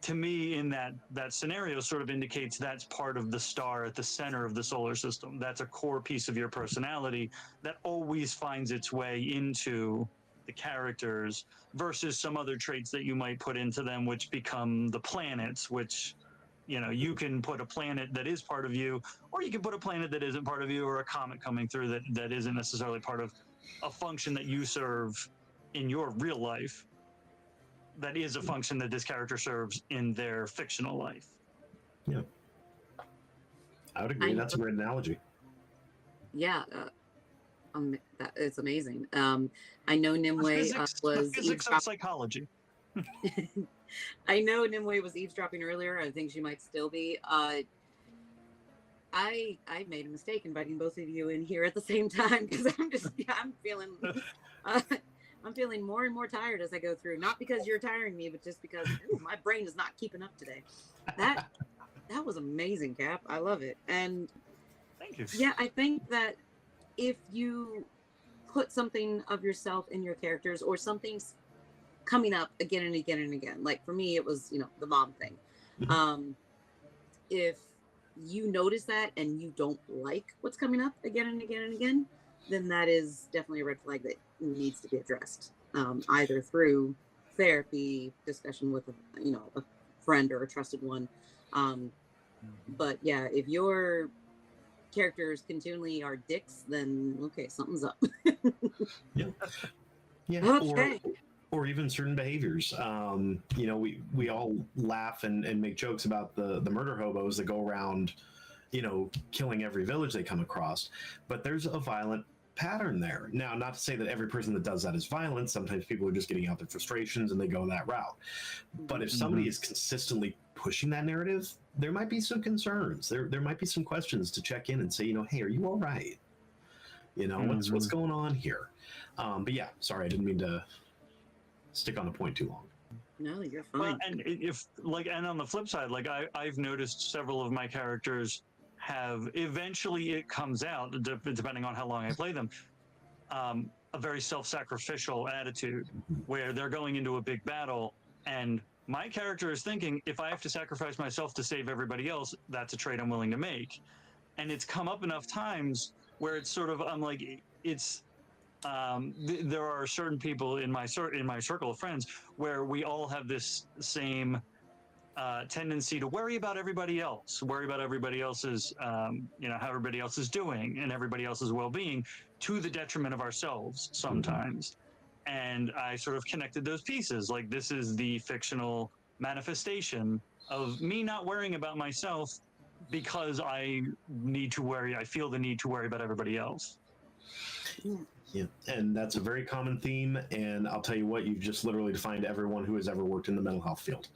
to me in that scenario sort of indicates that's part of the star at the center of the solar system. That's a core piece of your personality that always finds its way into the characters versus some other traits that you might put into them, which become the planets, which you can put a planet that is part of you, or you can put a planet that isn't part of you, or a comet coming through that isn't necessarily part of a function that you serve in your real life, that is a function that this character serves in their fictional life. Yeah, I would agree. That's a great analogy. Yeah, that it's amazing. I know Nimue was physics of psychology. I know Nimue was eavesdropping earlier. I think she might still be. I made a mistake inviting both of you in here at the same time because I'm feeling I'm feeling more and more tired as I go through. Not because you're tiring me, but just because my brain is not keeping up today. That was amazing, Cap. I love it. And thank you. Yeah, I think that if you put something of yourself in your characters, or something's coming up again and again and again, like for me, it was, the mom thing. If you notice that and you don't like what's coming up again and again and again, then that is definitely a red flag that needs to be addressed, either through therapy, discussion with a friend or a trusted one. But yeah, if your characters continually are dicks, then okay, something's up. Yeah. Okay. Or even certain behaviors. We all laugh and make jokes about the murder hobos that go around, killing every village they come across. But there's a violent pattern there. Now, not to say that every person that does that is violent. Sometimes people are just getting out their frustrations and they go that route. But if somebody is consistently pushing that narrative, there might be some concerns. There might be some questions to check in and say, hey, are you all right? What's going on here? But yeah, sorry, I didn't mean to stick on a point too long. No, you're fine. Well, and on the flip side, like I've noticed several of my characters have, eventually it comes out, depending on how long I play them, a very self-sacrificial attitude where they're going into a big battle and my character is thinking, if I have to sacrifice myself to save everybody else, that's a trade I'm willing to make. And it's come up enough times where it's sort of, I'm like, it's, there are certain people in my circle of friends where we all have this same tendency to worry about everybody else, worry about everybody else's, how everybody else is doing and everybody else's well-being, to the detriment of ourselves sometimes. And I sort of connected those pieces. Like, this is the fictional manifestation of me not worrying about myself because I feel the need to worry about everybody else. Yeah, and that's a very common theme. And I'll tell you what, you've just literally defined everyone who has ever worked in the mental health field.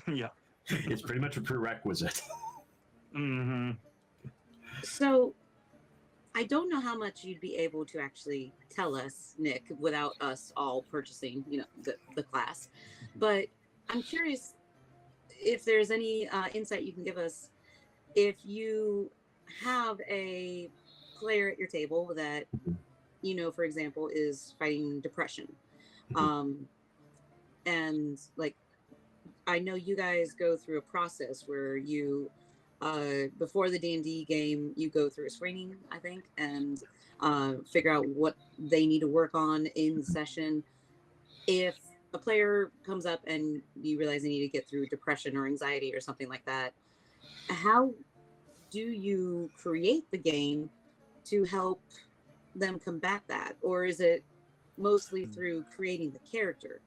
Yeah, it's pretty much a prerequisite. So, I don't know how much you'd be able to actually tell us, Nick, without us all purchasing, the class. But I'm curious if there's any insight you can give us. If you have a player at your table that, for example, is fighting depression, and like, I know you guys go through a process where you before the D&D game, you go through a screening, I think, and figure out what they need to work on in the session. If a player comes up and you realize they need to get through depression or anxiety or something like that, how do you create the game to help them combat that? Or is it mostly through creating the character?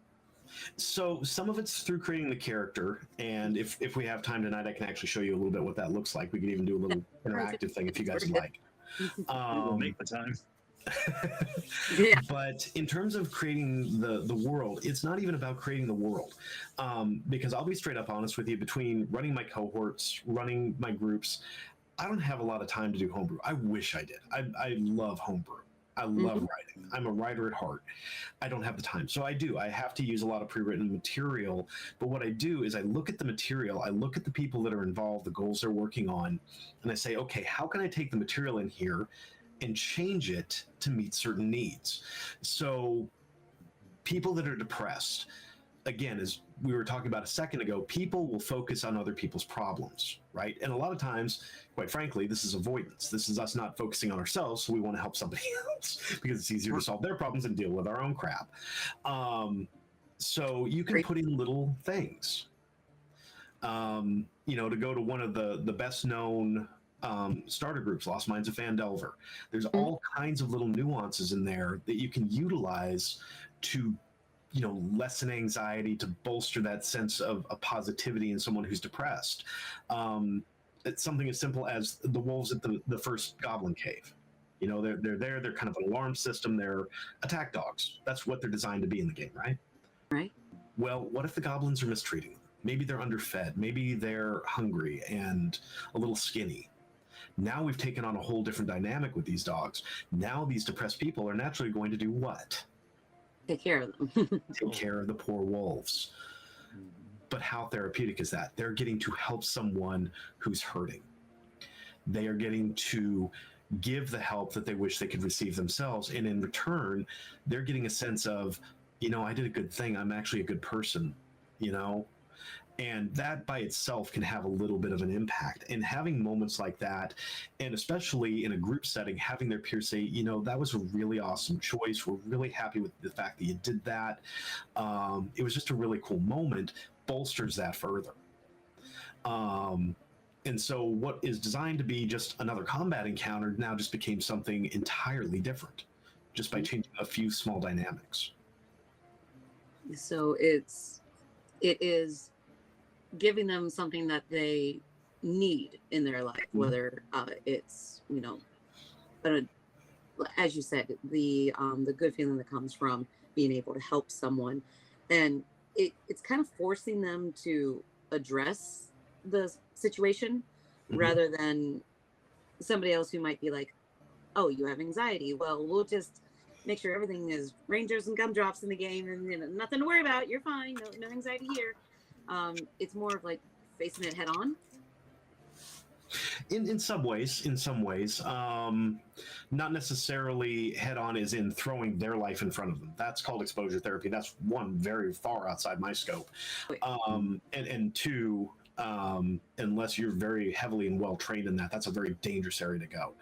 So some of it's through creating the character, and if we have time tonight, I can actually show you a little bit what that looks like. We can even do a little interactive thing if you guys like. We'll make the time. Yeah. But in terms of creating the world, it's not even about creating the world, because I'll be straight up honest with you. Between running my cohorts, running my groups, I don't have a lot of time to do homebrew. I wish I did. I love homebrew. I love writing. I'm a writer at heart. I don't have the time. So I have to use a lot of pre-written material. But what I do is I look at the material, I look at the people that are involved, the goals they're working on, and I say, okay, how can I take the material in here and change it to meet certain needs? So people that are depressed, again, as we were talking about a second ago, people will focus on other people's problems, right? And a lot of times, quite frankly, this is avoidance. This is us not focusing on ourselves, so we want to help somebody else because it's easier to solve their problems and deal with our own crap. So you can put in little things. To go to one of the best known starter groups, Lost Minds of Phandelver, there's all kinds of little nuances in there that you can utilize to lessen anxiety, to bolster that sense of positivity in someone who's depressed. It's something as simple as the wolves at the first goblin cave. They're there. They're kind of an alarm system. They're attack dogs. That's what they're designed to be in the game, right? Right. Well, what if the goblins are mistreating them? Maybe they're underfed. Maybe they're hungry and a little skinny. Now we've taken on a whole different dynamic with these dogs. Now these depressed people are naturally going to do what? Take care of them. Take care of the poor wolves. But how therapeutic is that? They're getting to help someone who's hurting. They are getting to give the help that they wish they could receive themselves. And in return, they're getting a sense of, I did a good thing. I'm actually a good person, And that by itself can have a little bit of an impact. And having moments like that, and especially in a group setting, having their peers say, that was a really awesome choice. We're really happy with the fact that you did that. It was just a really cool moment, bolsters that further. And so what is designed to be just another combat encounter now just became something entirely different, just by changing a few small dynamics. So it is giving them something that they need in their life, whether it's as you said, the good feeling that comes from being able to help someone, and it's kind of forcing them to address the situation rather than somebody else who might be like, oh, you have anxiety, well, we'll just make sure everything is rangers and gumdrops in the game and nothing to worry about, you're fine, no anxiety here. It's more of like facing it head on. In some ways, not necessarily head on as in throwing their life in front of them. That's called exposure therapy. That's one very far outside my scope. And two, unless you're very heavily and well trained in that, that's a very dangerous area to go.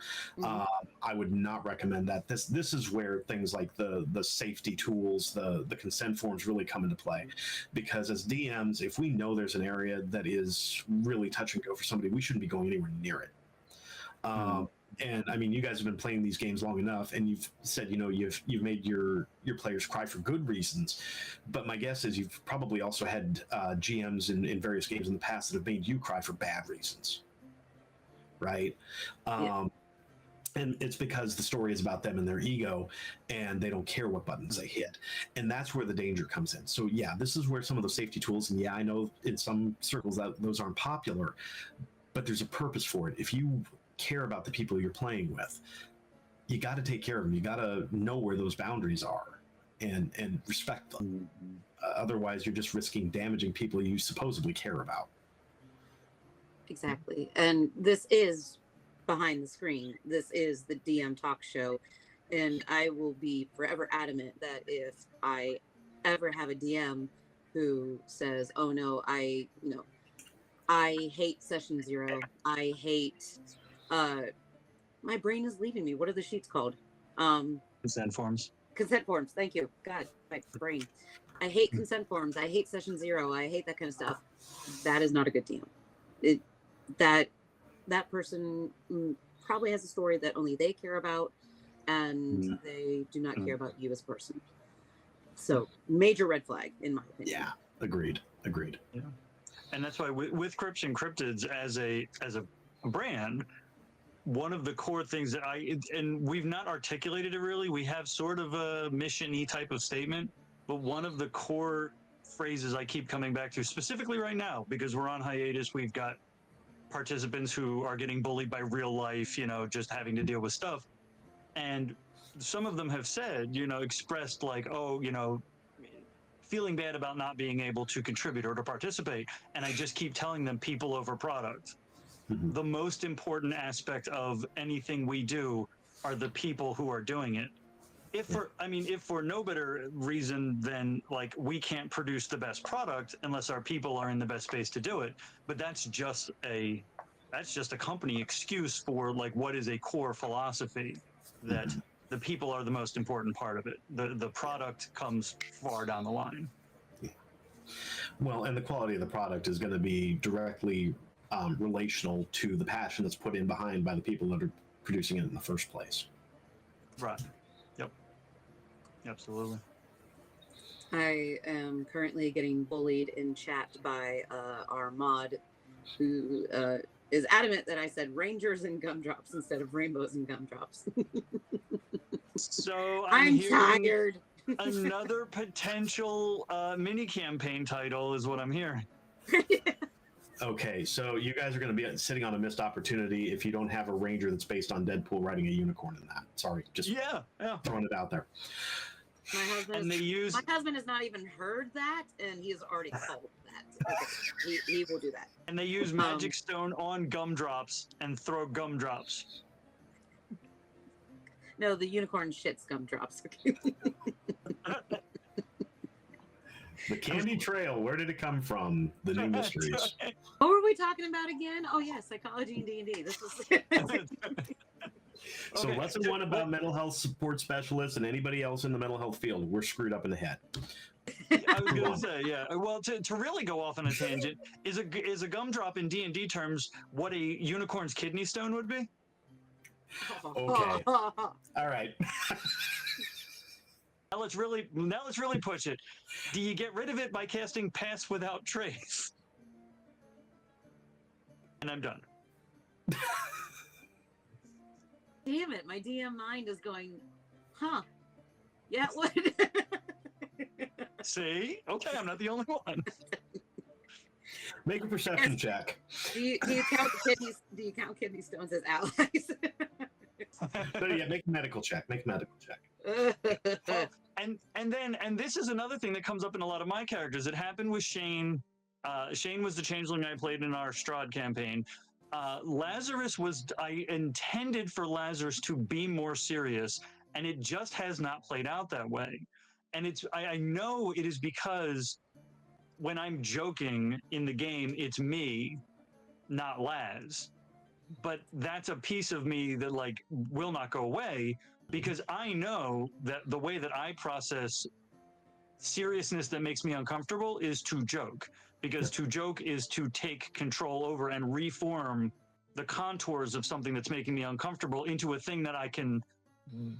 I would not recommend that. This is where things like the safety tools, the consent forms really come into play, because as DMs, if we know there's an area that is really touch and go for somebody, we shouldn't be going anywhere near it. And I mean, you guys have been playing these games long enough, and you've said, you've made your players cry for good reasons. But my guess is you've probably also had GMs in various games in the past that have made you cry for bad reasons, right? And it's because the story is about them and their ego, and they don't care what buttons they hit. And that's where the danger comes in. So yeah, this is where some of the safety tools, and yeah, I know in some circles that those aren't popular, but there's a purpose for it. If you care about the people you're playing with, you got to take care of them. You got to know where those boundaries are and respect them. Otherwise, you're just risking damaging people you supposedly care about. Exactly. And this is behind the screen. This is the DM talk show. And I will be forever adamant that if I ever have a DM who says, oh no, I hate session 0. I hate my brain is leaving me. What are the sheets called? Consent forms. Consent forms. Thank you. God, my brain. I hate consent forms. I hate session 0. I hate that kind of stuff. That is not a good DM. That person probably has a story that only they care about, and they do not care about you as a person. So major red flag, in my opinion. Yeah, agreed. Yeah. And that's why with Crypts and Cryptids as a brand, one of the core things that and we've not articulated it really, we have sort of a mission-y type of statement, but one of the core phrases I keep coming back to, specifically right now, because we're on hiatus, we've got participants who are getting bullied by real life, just having to deal with stuff. And some of them have said, expressed like, oh, feeling bad about not being able to contribute or to participate. And I just keep telling them people over product. Mm-hmm. The most important aspect of anything we do are the people who are doing it. If for no better reason than like we can't produce the best product unless our people are in the best space to do it. But that's just a company excuse for like what is a core philosophy that the people are the most important part of it. The product comes far down the line. Well, and the quality of the product is going to be directly relational to the passion that's put in behind by the people that are producing it in the first place. Right. Yep. Absolutely. I am currently getting bullied in chat by our mod, who is adamant that I said rangers and gumdrops instead of rainbows and gumdrops. So I'm tired. Another potential mini campaign title is what I'm hearing. Okay, so you guys are going to be sitting on a missed opportunity if you don't have a ranger that's based on Deadpool riding a unicorn in that. Sorry, just throwing it out there. My husband has not even heard that, and he has already called that. Okay, he will do that. And they use magic stone on gumdrops and throw gumdrops. No, the unicorn shits gumdrops. The Candy Trail, where did it come from? The new mysteries. What were we talking about again? Oh, yeah, psychology and D&D. This was... So Okay. lesson 1 about mental health support specialists and anybody else in the mental health field, we're screwed up in the head. I was going to say, yeah. Well, to really go off on a tangent, is a gumdrop in D&D terms what a unicorn's kidney stone would be? Okay. All right. Now let's really push it. Do you get rid of it by casting Pass Without Trace? And I'm done. Damn it, my DM mind is going, huh? Yeah, what? See? Okay, I'm not the only one. Make a perception check. Do you count kidney stones as allies? So yeah, make a medical check. And this is another thing that comes up in a lot of my characters. It happened with Shane. Shane was the changeling I played in our Strahd campaign. Lazarus I intended for Lazarus to be more serious, and it just has not played out that way. And I know it is because when I'm joking in the game, it's me, not Laz. But that's a piece of me that like will not go away, because I know that the way that I process seriousness that makes me uncomfortable is to joke, because to joke is to take control over and reform the contours of something that's making me uncomfortable into a thing that I can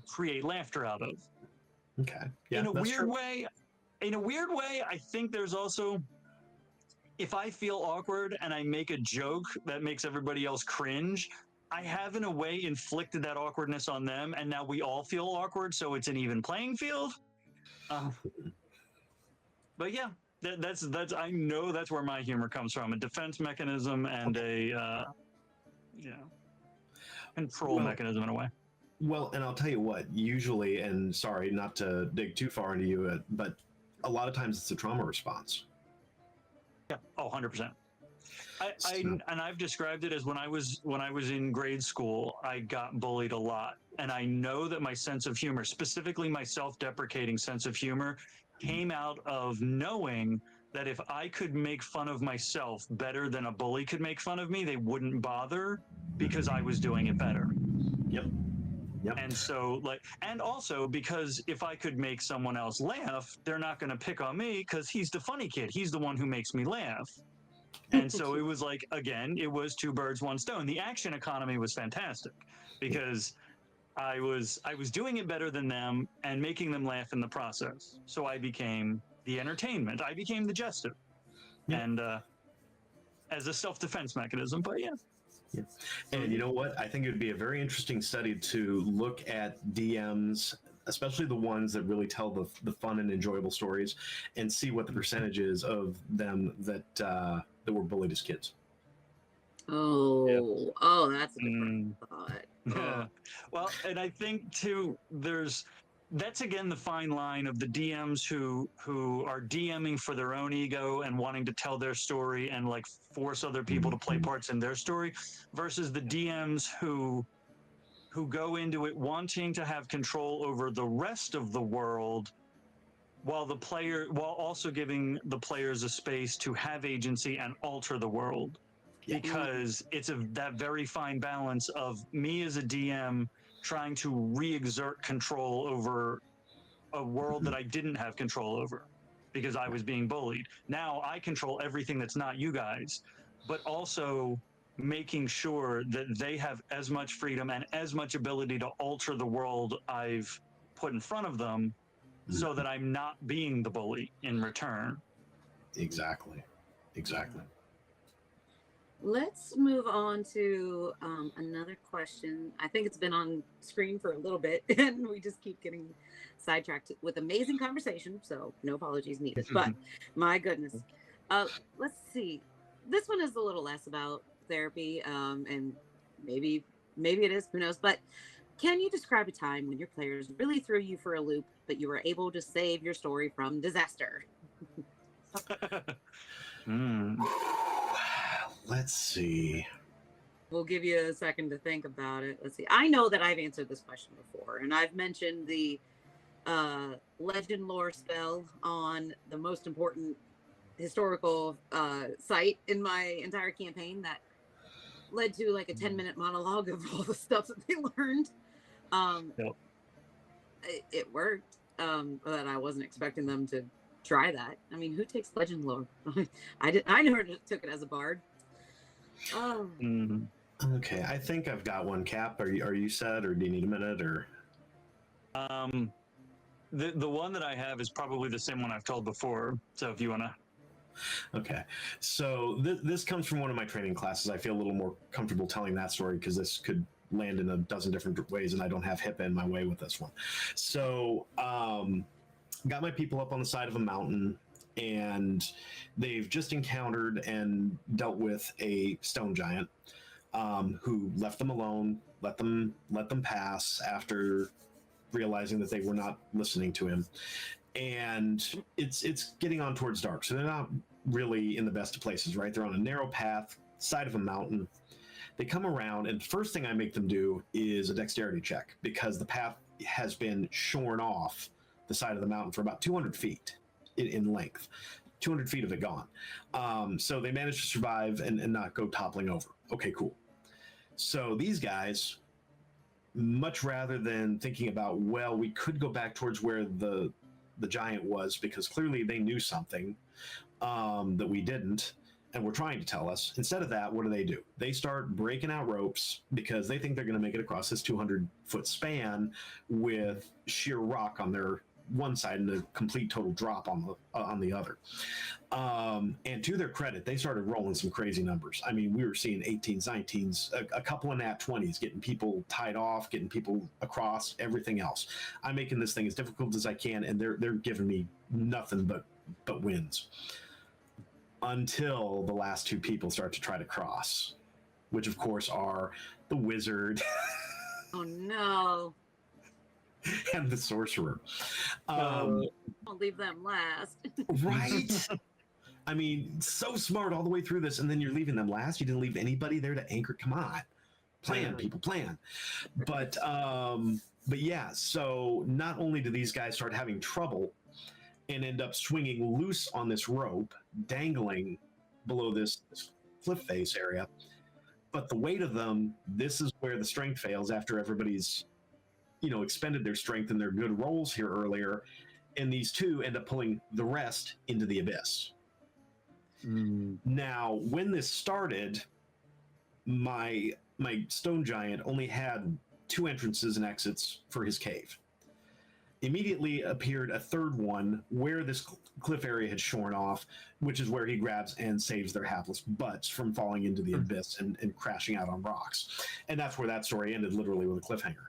create laughter out of. Okay. Yeah, in a weird way, I think there's also, if I feel awkward and I make a joke that makes everybody else cringe, I have in a way inflicted that awkwardness on them, and now we all feel awkward, so it's an even playing field. But yeah, that's I know that's where my humor comes from, a defense mechanism and a control mechanism in a way. Well, and I'll tell you what, usually, and sorry not to dig too far into you, but a lot of times it's a trauma response. Yeah, 100%. And I've described it as when I was in grade school, I got bullied a lot, and I know that my sense of humor, specifically my self-deprecating sense of humor, came out of knowing that if I could make fun of myself better than a bully could make fun of me, they wouldn't bother because I was doing it better. Yep. Yep. And so, like, and also because if I could make someone else laugh, they're not going to pick on me because he's the funny kid. He's the one who makes me laugh. And so it was like, again, it was two birds, one stone. The action economy was fantastic because I was doing it better than them and making them laugh in the process. So I became the entertainment. I became the jester. Yeah. And as a self-defense mechanism, but yeah. Yeah. And you know what? I think it would be a very interesting study to look at DMs, especially the ones that really tell the fun and enjoyable stories, and see what the percentage is of them that were bullied as kids. Oh, that's a different thought. Yeah. Well, and I think too, that's again the fine line of the DMs who are DMing for their own ego and wanting to tell their story and like force other people to play parts in their story, versus the DMs who go into it wanting to have control over the rest of the world, while also giving the players a space to have agency and alter the world. Because it's that very fine balance of me as a DM trying to re-exert control over a world that I didn't have control over because I was being bullied. Now I control everything that's not you guys, but also making sure that they have as much freedom and as much ability to alter the world I've put in front of them so that I'm not being the bully in return. Exactly. Let's move on to another question. I think it's been on screen for a little bit, and we just keep getting sidetracked with amazing conversation, so no apologies needed. But my goodness. Let's see. This one is a little less about therapy, and maybe it is, who knows. But can you describe a time when your players really threw you for a loop, but you were able to save your story from disaster? Let's see. We'll give you a second to think about it. Let's see. I know that I've answered this question before, and I've mentioned the legend lore spell on the most important historical site in my entire campaign that led to like a 10-minute monologue of all the stuff that they learned. It worked, but I wasn't expecting them to try that. I mean, who takes legend lore? I never took it as a bard. Okay, I think I've got one. Cap, are you set, or do you need a minute, or? The one that I have is probably the same one I've told before. So if you want to. Okay, so this comes from one of my training classes. I feel a little more comfortable telling that story because this could land in a dozen different ways, and I don't have HIPAA in my way with this one. So, got my people up on the side of a mountain, and they've just encountered and dealt with a stone giant who left them alone, let them pass after realizing that they were not listening to him. And it's getting on towards dark, so they're not really in the best of places, right? They're on a narrow path, side of a mountain. They come around, and the first thing I make them do is a dexterity check because the path has been shorn off the side of the mountain for about 200 feet in length. 200 feet of it gone. So they managed to survive and not go toppling over. Okay, cool. So these guys, much rather than thinking about, well, we could go back towards where the giant was because clearly they knew something that we didn't and were trying to tell us. Instead of that, what do? They start breaking out ropes because they think they're going to make it across this 200-foot span with sheer rock on their one side and a complete total drop on the other. And to their credit, they started rolling some crazy numbers. I mean, we were seeing 18s, 19s, a couple of nat 20s, getting people tied off, getting people across, everything else. I'm making this thing as difficult as I can, and they're giving me nothing but wins. Until the last two people start to try to cross, which of course are the wizard. Oh no. And the sorcerer. Don't leave them last. Right? I mean, so smart all the way through this, and then you're leaving them last. You didn't leave anybody there to anchor. Come on. Plan, people, plan. But yeah, so not only do these guys start having trouble, and end up swinging loose on this rope, dangling below this cliff face area. But the weight of them, this is where the strength fails after everybody's, expended their strength and their good rolls here earlier. And these two end up pulling the rest into the abyss. Now, when this started, my stone giant only had 2 entrances and exits for his cave. Immediately appeared a third one where this cliff area had shorn off, which is where he grabs and saves their hapless butts from falling into the abyss and crashing out on rocks. And that's where that story ended, literally with a cliffhanger.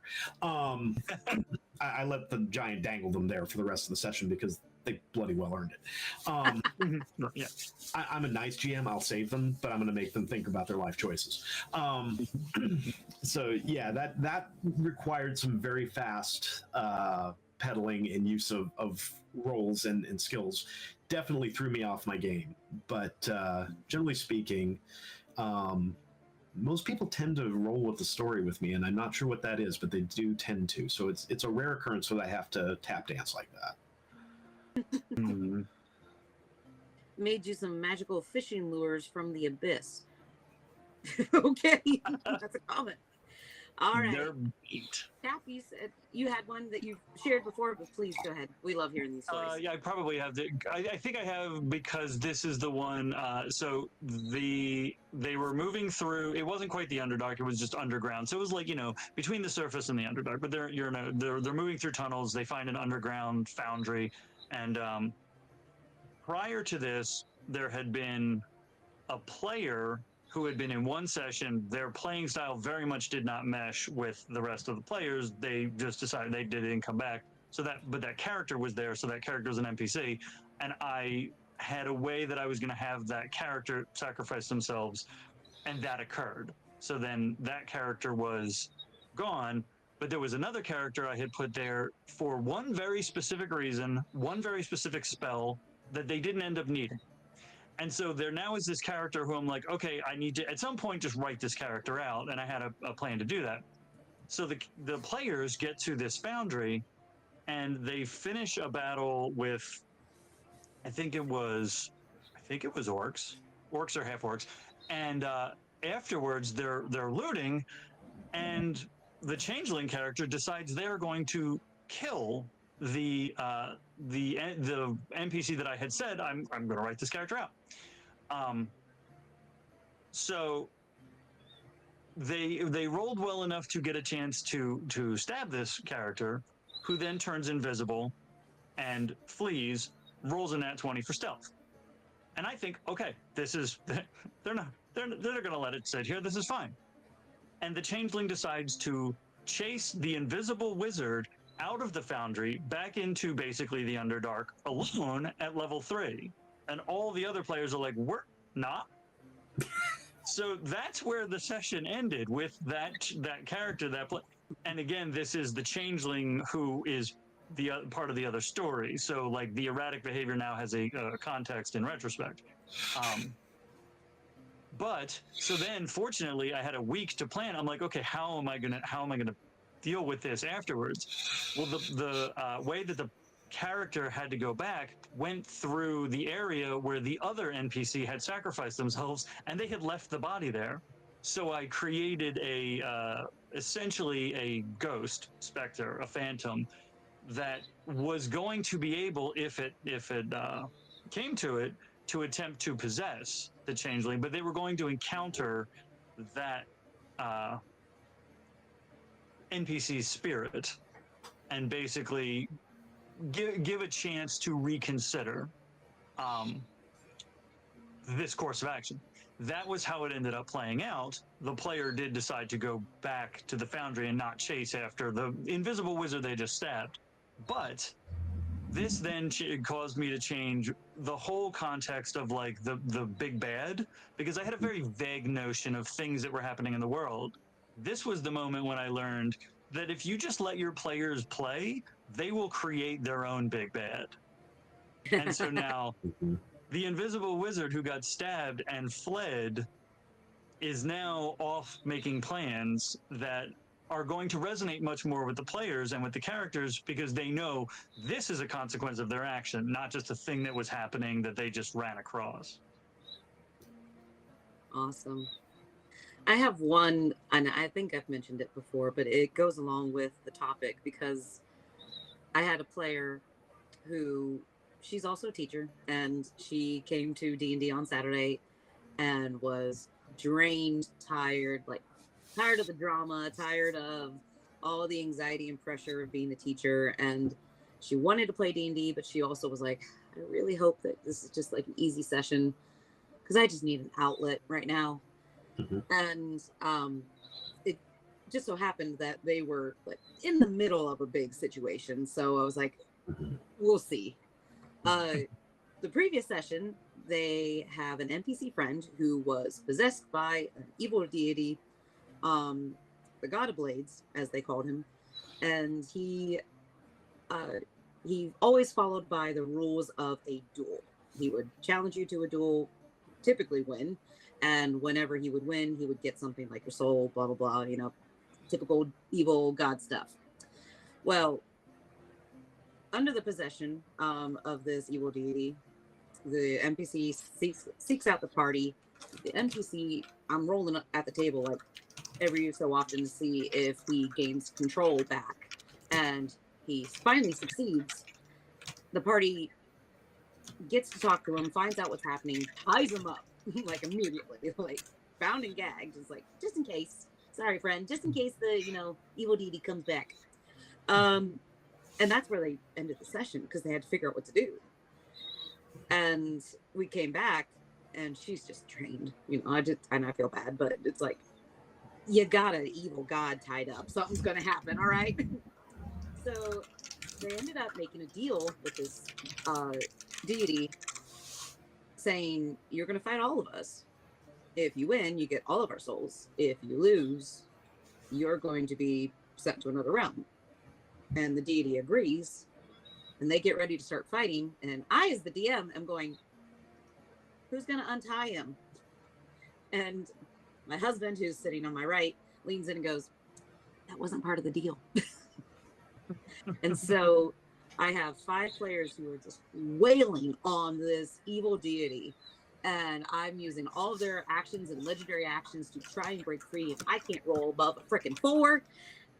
I let the giant dangle them there for the rest of the session because they bloody well earned it. Yeah. I'm a nice GM. I'll save them, but I'm going to make them think about their life choices. So yeah, that required some very fast peddling and use of roles and skills. Definitely threw me off my game. But generally speaking, most people tend to roll with the story with me, and I'm not sure what that is, but they do tend to. So it's a rare occurrence that I have to tap dance like that. Made you some magical fishing lures from the abyss. Okay, that's a comment. All right. They're beat. Chappie said you had one that you've shared before, but please go ahead. We love hearing these stories. Yeah, I probably have. I think I have, because this is the one. So they were moving through. It wasn't quite the Underdark. It was just underground. So it was like, between the surface and the Underdark. But they're moving through tunnels. They find an underground foundry, and prior to this, there had been a player who had been in one session. Their playing style very much did not mesh with the rest of the players. They just decided they didn't come back. But that character was there, so that character was an NPC, and I had a way that I was going to have that character sacrifice themselves, and that occurred. So then that character was gone, but there was another character I had put there for one very specific reason, one very specific spell that they didn't end up needing. And so there now is this character who I'm like, okay, I need to, at some point, just write this character out. And I had a plan to do that. So the players get to this foundry, and they finish a battle with, I think it was orcs. Orcs or half orcs. And afterwards, they're looting, and the changeling character decides they're going to kill the NPC that I had said I'm going to write this character out. So they rolled well enough to get a chance to stab this character, who then turns invisible and flees, rolls a nat 20 for stealth. And I think, okay, this is they're going to let it sit here. This is fine. And the changeling decides to chase the invisible wizard out of the foundry back into basically the Underdark alone at level 3. And all the other players are like, we're not. So that's where the session ended, with that character, and again, this is the changeling who is the part of the other story. So like the erratic behavior now has a context in retrospect. But so then fortunately I had a week to plan. I'm like, okay, how am I gonna deal with this afterwards? Well, the way that the character had to go back went through the area where the other NPC had sacrificed themselves, and they had left the body there. So I created essentially a ghost specter, a phantom, that was going to be able, if it came to it, to attempt to possess the changeling, but they were going to encounter that NPC's spirit and basically give a chance to reconsider this course of action. That was how it ended up playing out. The player did decide to go back to the foundry and not chase after the invisible wizard they just stabbed. But this then caused me to change the whole context of like the big bad, because I had a very vague notion of things that were happening in the world. This was the moment when I learned that if you just let your players play, they will create their own big bad. And so now the invisible wizard who got stabbed and fled is now off making plans that are going to resonate much more with the players and with the characters because they know this is a consequence of their action, not just a thing that was happening that they just ran across. Awesome. I have one, and I think I've mentioned it before, but it goes along with the topic because I had a player who, she's also a teacher, and she came to D&D on Saturday and was drained, tired, like tired of the drama, tired of all the anxiety and pressure of being a teacher. And she wanted to play D&D, but she also was like, I really hope that this is just like an easy session because I just need an outlet right now. Mm-hmm. And it just so happened that they were like in the middle of a big situation. So I was like, we'll see. The previous session, they have an NPC friend who was possessed by an evil deity, the God of Blades, as they called him, and he always followed by the rules of a duel. He would challenge you to a duel, typically win, and whenever he would win, he would get something like your soul, blah blah blah, you know, typical evil god stuff. Well, under the possession of this evil deity, the NPC seeks out the party. The NPC, I'm rolling at the table like every so often to see if he gains control back. And he finally succeeds. The party gets to talk to him, finds out what's happening, ties him up like immediately, like bound and gagged. It's like, just in case. Sorry, friend, just in case the, you know, evil deity comes back. And that's where they ended the session because they had to figure out what to do. And we came back and she's just trained, you know, I feel bad, but it's like, you got an evil god tied up. Something's going to happen. All right. So they ended up making a deal with this deity saying, you're going to fight all of us. If you win, you get all of our souls. If you lose, you're going to be sent to another realm. And the deity agrees. And they get ready to start fighting. And I, as the DM, am going, who's going to untie him? And my husband, who's sitting on my right, leans in and goes, that wasn't part of the deal. And so I have 5 players who are just wailing on this evil deity. And I'm using all of their actions and legendary actions to try and break free. And I can't roll above a freaking 4.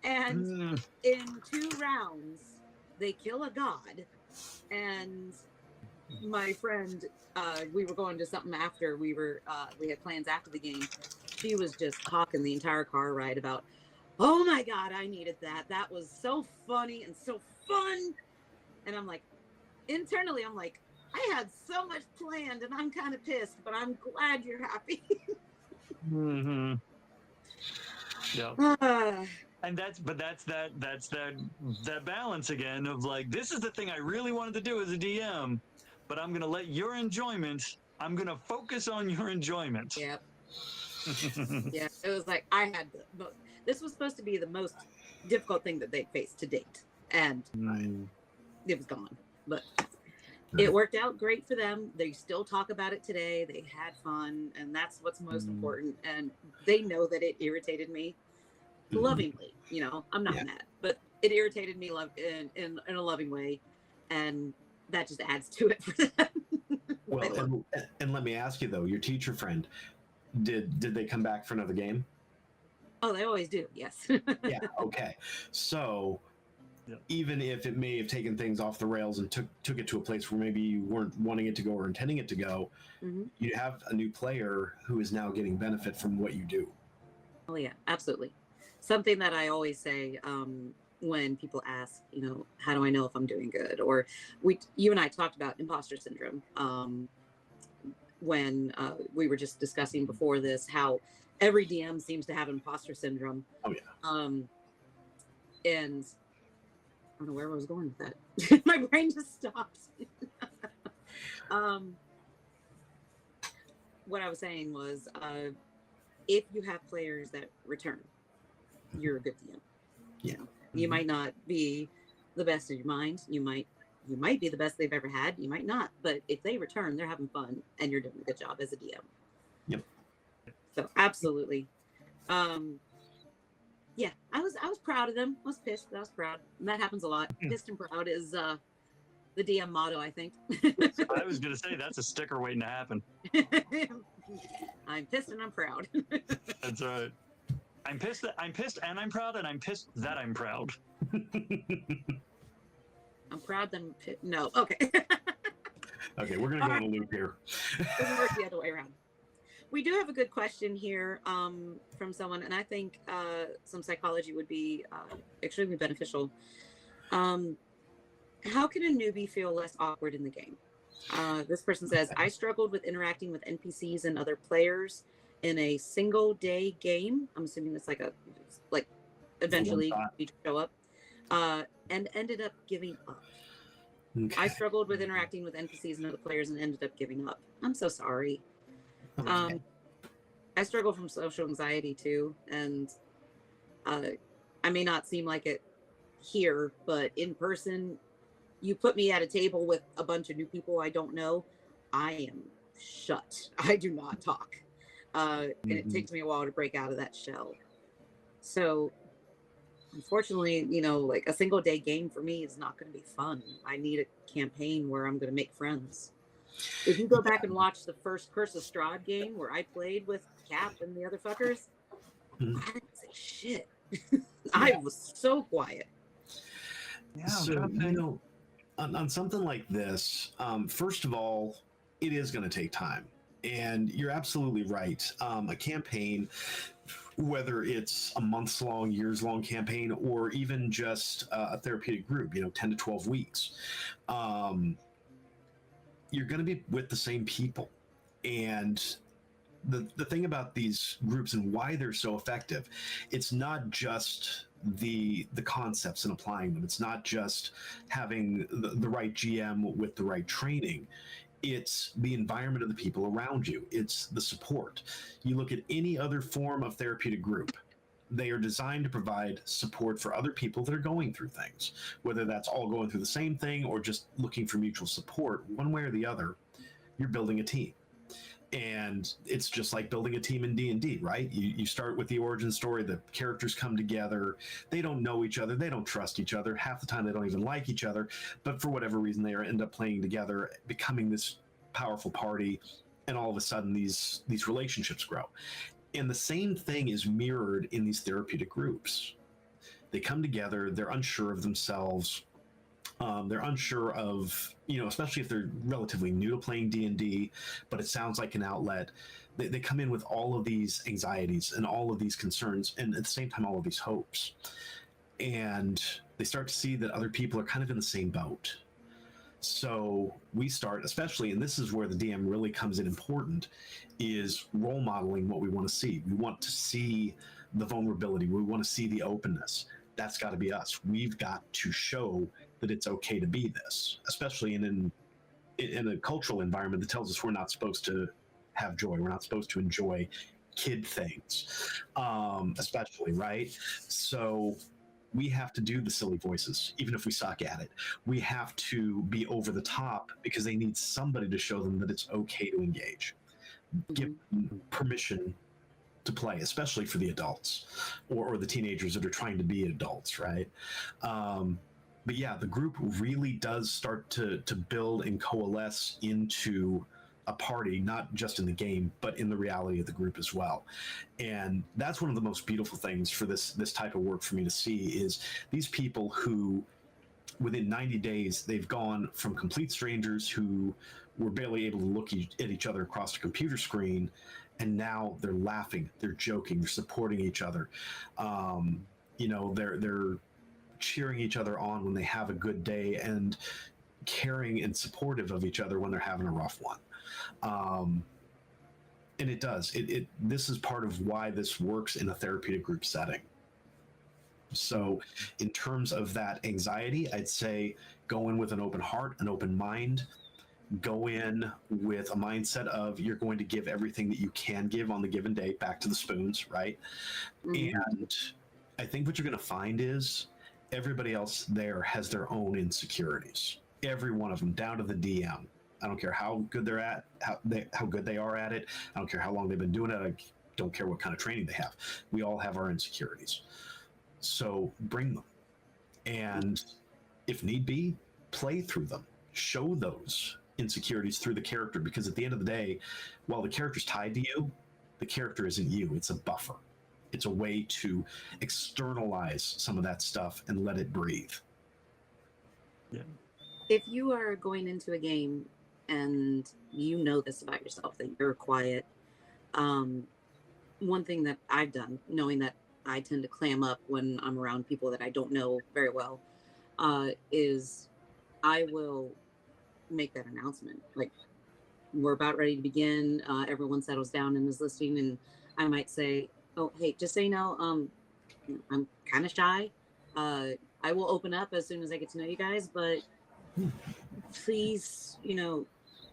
And in 2 rounds, they kill a god. And my friend, we were going to something after we had plans after the game. She was just talking the entire car ride about, oh my God, I needed that. That was so funny and so fun. And I'm like, internally, I'm like, I had so much planned and I'm kind of pissed, but I'm glad you're happy. Mm-hmm. Yeah. And that's that balance again of like, this is the thing I really wanted to do as a DM, but I'm going to let your enjoyment, I'm going to focus on your enjoyment. Yep. Yeah. It was like, this was supposed to be the most difficult thing that they faced to date. And it was gone, but it worked out great for them. They still talk about it today. They had fun, and that's what's most important. And they know that it irritated me lovingly. You know, I'm not mad, but it irritated me in a loving way, and that just adds to it for them. Well, and let me ask you though, your teacher friend, did they come back for another game? Oh, they always do. Yes. Yeah. Okay. So. Yeah. Even if it may have taken things off the rails and took it to a place where maybe you weren't wanting it to go or intending it to go, you have a new player who is now getting benefit from what you do. Oh yeah, absolutely. Something that I always say when people ask, you know, how do I know if I'm doing good? Or you and I talked about imposter syndrome when we were just discussing before this, how every DM seems to have imposter syndrome. Oh yeah. And I don't know where I was going with that. My brain just stopped. What I was saying was, if you have players that return, you're a good DM. Yeah. You might not be the best in your mind. You might be the best they've ever had. You might not. But if they return, they're having fun, and you're doing a good job as a DM. Yep. So absolutely. Yeah, I was proud of them. I was pissed, but I was proud. And that happens a lot. Pissed and proud is the DM motto, I think. I was going to say that's a sticker waiting to happen. I'm pissed and I'm proud. That's right. I'm pissed and I'm proud, and I'm pissed that I'm proud. I'm proud that no. Okay. Okay, we're gonna go on a loop here. Doesn't work the other way around. We do have a good question here from someone, and I think some psychology would be extremely beneficial. How can a newbie feel less awkward in the game? This person says, I struggled with interacting with NPCs and other players in a single day game. I'm assuming it's like eventually you show up, and ended up giving up. Okay. I struggled with interacting with NPCs and other players and ended up giving up. I'm so sorry. Okay. I struggle from social anxiety too, and I may not seem like it here, but in person, you put me at a table with a bunch of new people I don't know, I am shut. I do not talk. And it takes me a while to break out of that shell. So unfortunately, like a single day game for me is not going to be fun. I need a campaign where I'm going to make friends. If you go back and watch the first Curse of Strahd game where I played with Cap and the other fuckers, I didn't say shit. I was so quiet. Yeah, so, on something like this, first of all, it is going to take time. And you're absolutely right. A campaign, whether it's a months-long, years-long campaign, or even just a therapeutic group, 10 to 12 weeks, you're going to be with the same people. And the thing about these groups and why they're so effective, it's not just the concepts and applying them. It's not just having the right GM with the right training. It's the environment of the people around you. It's the support. You look at any other form of therapeutic group, they are designed to provide support for other people that are going through things, whether that's all going through the same thing or just looking for mutual support. One way or the other, you're building a team. And it's just like building a team in D&D, right? You start with the origin story, the characters come together, they don't know each other, they don't trust each other, half the time they don't even like each other, but for whatever reason they end up playing together, becoming this powerful party, and all of a sudden these relationships grow. And the same thing is mirrored in these therapeutic groups. They come together, they're unsure of themselves, they're unsure of, especially if they're relatively new to playing D&D, but it sounds like an outlet. They come in with all of these anxieties and all of these concerns, and at the same time, all of these hopes. And they start to see that other people are kind of in the same boat. So we start, especially, and this is where the DM really comes in important, is role modeling what we want to see. We want to see the vulnerability. We want to see the openness. That's got to be us. We've got to show that it's okay to be this, especially in a cultural environment that tells us we're not supposed to have joy. We're not supposed to enjoy kid things, especially, right? So we have to do the silly voices, even if we suck at it. We have to be over the top because they need somebody to show them that it's okay to engage. Give them permission to play, especially for the adults or the teenagers that are trying to be adults, right? But yeah, the group really does start to build and coalesce into a party, not just in the game, but in the reality of the group as well. And that's one of the most beautiful things for this type of work for me to see is these people who, within 90 days, they've gone from complete strangers who were barely able to look at each other across a computer screen, and now they're laughing, they're joking, they're supporting each other. They're cheering each other on when they have a good day and caring and supportive of each other when they're having a rough one. And it does. This is part of why this works in a therapeutic group setting. So in terms of that anxiety, I'd say go in with an open heart, an open mind. Go in with a mindset of you're going to give everything that you can give on the given day, back to the spoons, right? Mm-hmm. And I think what you're going to find is everybody else there has their own insecurities. Every one of them, down to the DM. I don't care how good they're at, how good they are at it. I don't care how long they've been doing it. I don't care what kind of training they have. We all have our insecurities. So bring them. And if need be, play through them. Show those insecurities through the character, because at the end of the day, while the character's tied to you, the character isn't you. It's a buffer. It's a way to externalize some of that stuff and let it breathe. Yeah. If you are going into a game and you know this about yourself, that you're quiet, one thing that I've done, knowing that I tend to clam up when I'm around people that I don't know very well, is I will make that announcement. Like, we're about ready to begin. Everyone settles down and is listening, and I might say, "Oh, hey, just so you know, I'm kind of shy. I will open up as soon as I get to know you guys, but please,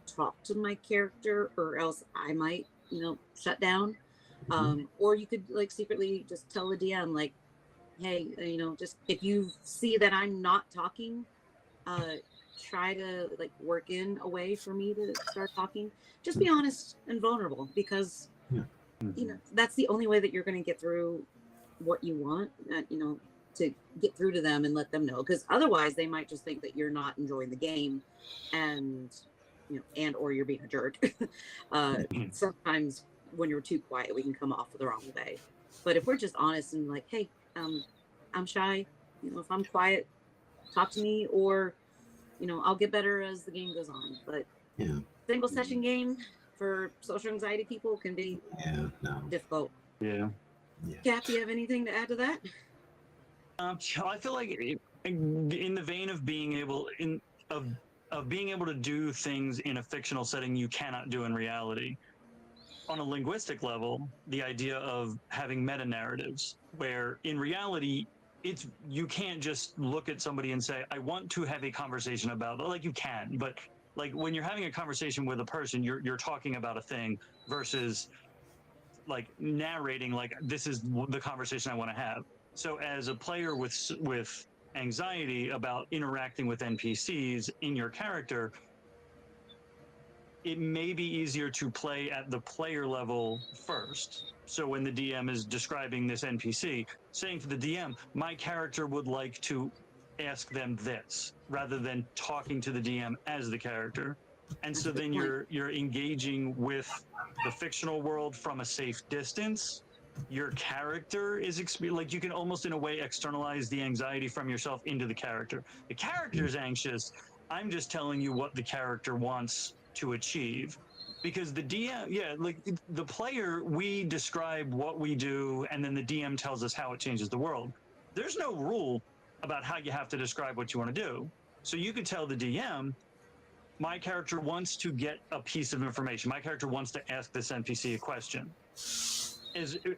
talk to my character, or else I might, shut down." Or you could like secretly just tell the DM, like, "Hey, just if you see that I'm not talking, try to like work in a way for me to start talking. Just be honest and vulnerable, because that's the only way that you're going to get through what you want, to get through to them and let them know, because otherwise they might just think that you're not enjoying the game, and or you're being a jerk. Sometimes when you're too quiet, we can come off the wrong way. But if we're just honest and like, "Hey, I'm shy, if I'm quiet, talk to me, or I'll get better as the game goes on." But single session game for social anxiety people can be difficult. Yeah. Cap, do you have anything to add to that? I feel like in the vein of being able of being able to do things in a fictional setting you cannot do in reality. On a linguistic level, the idea of having meta narratives, where in reality you can't just look at somebody and say, "I want to have a conversation about," like you can, but like when you're having a conversation with a person, you're talking about a thing versus like narrating, like, "This is the conversation I want to have." So as a player with anxiety about interacting with NPCs in your character, it may be easier to play at the player level first. So when the DM is describing this NPC, saying to the DM, "My character would like to ask them this," rather than talking to the DM as the character. And so then you're engaging with the fictional world from a safe distance. Your character is like, you can almost in a way externalize the anxiety from yourself into the character. The character is anxious. I'm just telling you what the character wants to achieve, because the DM, like the player, we describe what we do, and then the DM tells us how it changes the world. There's no rule about how you have to describe what you want to do. So you could tell the DM, "My character wants to get a piece of information. My character wants to ask this NPC a question."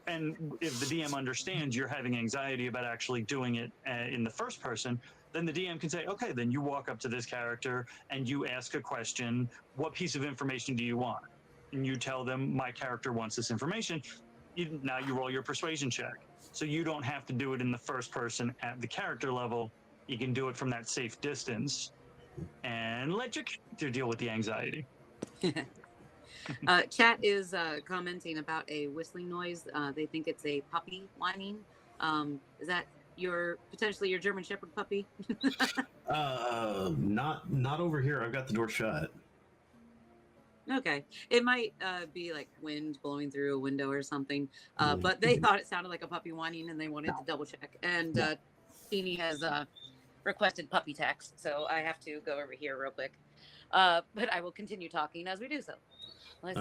And if the DM understands you're having anxiety about actually doing it in the first person, then the DM can say, "Okay, then you walk up to this character and you ask a question. What piece of information do you want?" And you tell them, "My character wants this information." Now you roll your persuasion check. So you don't have to do it in the first person at the character level. You can do it from that safe distance and let your character deal with the anxiety. Chat is commenting about a whistling noise. They think it's a puppy whining. Is that potentially your German Shepherd puppy? Not over here. I've got the door shut. Okay, it might be like wind blowing through a window or something. But they thought it sounded like a puppy whining, and they wanted to double check. And Teeny has requested puppy text, so I have to go over here real quick. But I will continue talking as we do so. Let's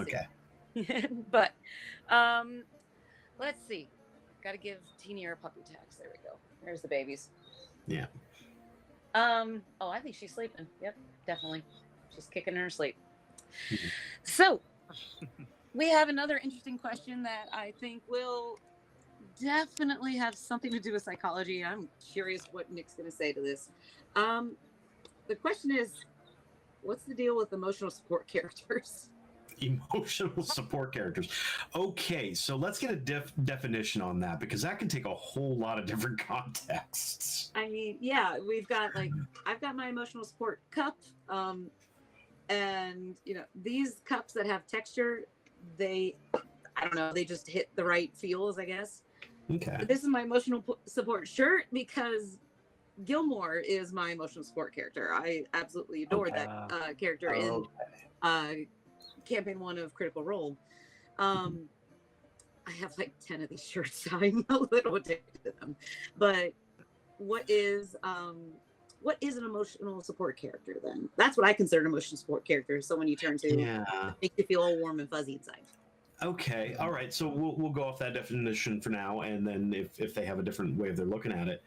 see. But let's see. Got to give Teeny her puppy text. There we go. There's the babies. Yeah. Oh, I think she's sleeping. Yep, definitely. She's kicking in her sleep. So we have another interesting question that I think will definitely have something to do with psychology. I'm curious what Nick's going to say to this. The question is, what's the deal with emotional support characters? Emotional support characters. Okay, so let's get a definition on that, because that can take a whole lot of different contexts. I mean, yeah, we've got I've got my emotional support cup, and these cups that have texture, I don't know, they just hit the right feels, I guess. Okay. This is my emotional support shirt because Gilmore is my emotional support character. I absolutely adore that character in campaign 1 of Critical Role. I have like 10 of these shirts. I'm a little addicted to them. But what is an emotional support character then? That's what I consider an emotional support character. Someone you turn to make you feel all warm and fuzzy inside. Okay, all right. So we'll go off that definition for now, and then if they have a different way of they're looking at it.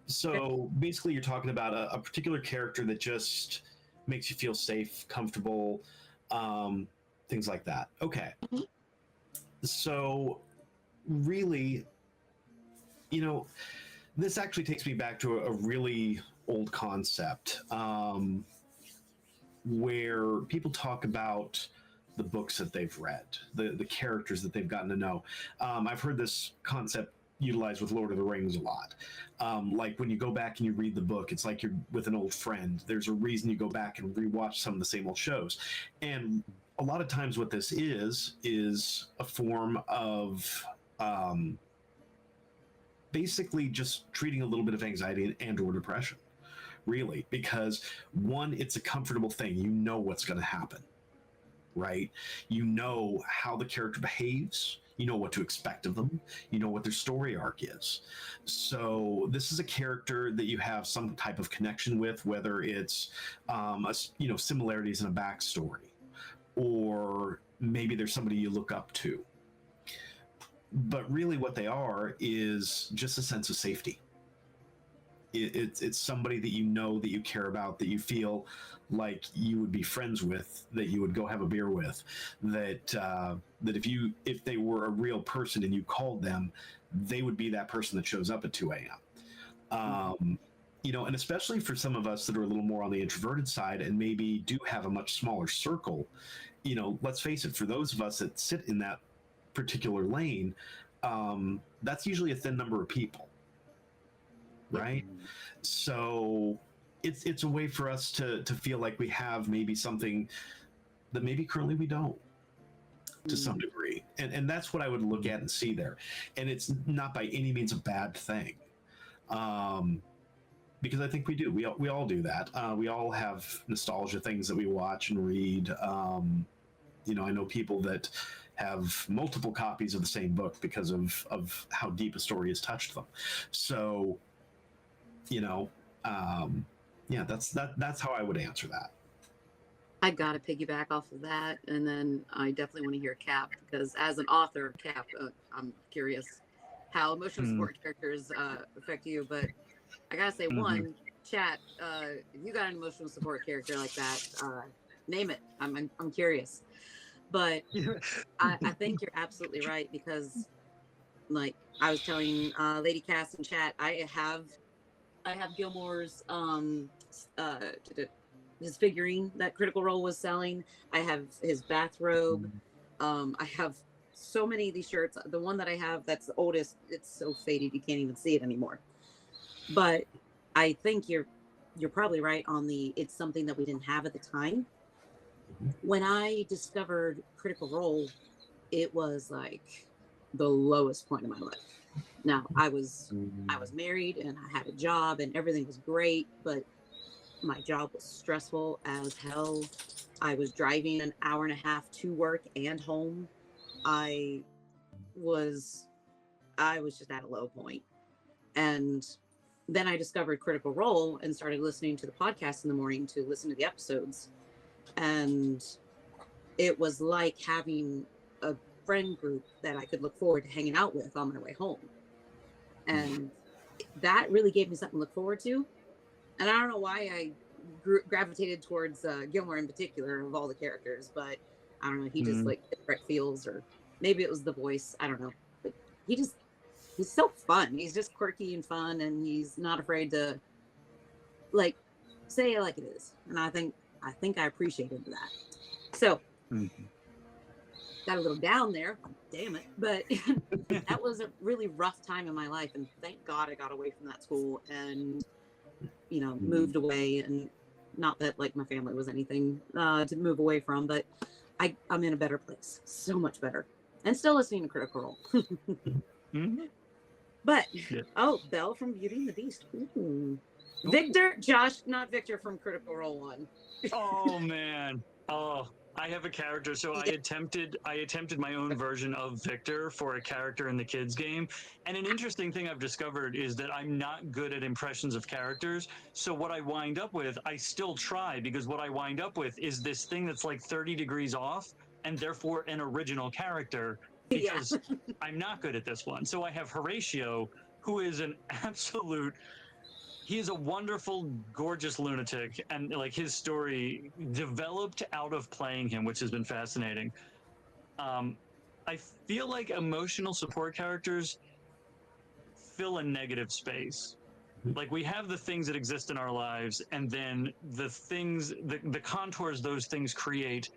So basically, you're talking about a particular character that just makes you feel safe, comfortable, things like that. Okay. Mm-hmm. So really, this actually takes me back to a really old concept where people talk about the books that they've read, the characters that they've gotten to know. I've heard this concept utilized with Lord of the Rings a lot. Like when you go back and you read the book, it's like you're with an old friend. There's a reason you go back and rewatch some of the same old shows. And a lot of times what this is a form of basically just treating a little bit of anxiety and or depression, really, because one, it's a comfortable thing. You know what's going to happen. Right? You know how the character behaves. You know what to expect of them. You know what their story arc is. So this is a character that you have some type of connection with, whether it's similarities in a backstory, or maybe there's somebody you look up to. But really, what they are is just a sense of safety. It's somebody that you know, that you care about, that you feel like you would be friends with, that you would go have a beer with, that if they were a real person and you called them, they would be that person that shows up at 2 a.m. And especially for some of us that are a little more on the introverted side and maybe do have a much smaller circle, let's face it, for those of us that sit in that particular lane, that's usually a thin number of people. Right? So it's a way for us to feel like we have maybe something that maybe currently we don't, to some degree. And that's what I would look at and see there. And it's not by any means a bad thing. Because I think we do. We all do that. We all have nostalgia things that we watch and read. I know people that have multiple copies of the same book because of how deep a story has touched them. So that's how I would answer that. I gotta piggyback off of that, and then I definitely want to hear Cap, because as an author, Cap, I'm curious how emotional support characters affect you. But I gotta say, one, chat, if you got an emotional support character like that, name it. I'm curious. But I think you're absolutely right, because like I was telling Lady Cass in chat, I have Gilmore's his figurine that Critical Role was selling. I have his bathrobe. I have so many of these shirts. The one that I have that's the oldest, it's so faded you can't even see it anymore. But I think you're probably right on it's something that we didn't have at the time. When I discovered Critical Role, it was like the lowest point of my life. Now, I was married and I had a job and everything was great, but my job was stressful as hell. I was driving an hour and a half to work and home. I was just at a low point. And then I discovered Critical Role and started listening to the podcast in the morning to listen to the episodes. And it was like having a friend group that I could look forward to hanging out with on my way home. And that really gave me something to look forward to. And I don't know why I gravitated towards Gilmore in particular of all the characters, but I don't know. He just like direct feels, or maybe it was the voice. I don't know. But he's so fun. He's just quirky and fun, and he's not afraid to like say it like it is. And I think I appreciated that. So got a little down there, damn it, but that was a really rough time in my life, and thank God I got away from that school and moved away. And not that like my family was anything to move away from, but I'm in a better place, so much better, and still listening to Critical Role. Mhm. But Yeah. Belle from Beauty and the Beast. Ooh. Victor, Josh, not Victor from Critical Role 1. Oh man. Oh, I have a character. So I attempted my own version of Victor for a character in the kids game. And an interesting thing I've discovered is that I'm not good at impressions of characters. So what I wind up with, I still try, because what I wind up with is this thing that's like 30 degrees off and therefore an original character, because I'm not good at this one. So I have Horatio, who is an absolute, he is a wonderful, gorgeous lunatic, and like his story developed out of playing him, which has been fascinating. Um, I feel like emotional support characters fill a negative space. Like we have the things that exist in our lives, and then the things, the contours those things create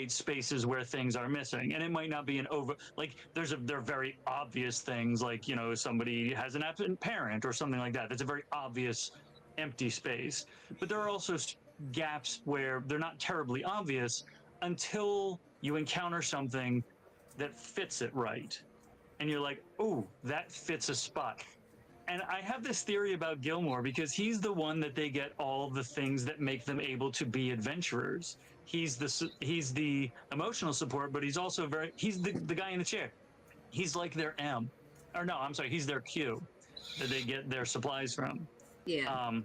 spaces where things are missing. And it might not be an over, like they're very obvious things, like, you know, somebody has an absent parent or something like that. That's a very obvious empty space. But there are also gaps where they're not terribly obvious until you encounter something that fits it right. And you're like, oh, that fits a spot. And I have this theory about Gilmore because he's the one that they get all the things that make them able to be adventurers. He's the emotional support, but he's also he's the guy in the chair. He's like their M, or no, I'm sorry, he's their Q that they get their supplies from. Yeah.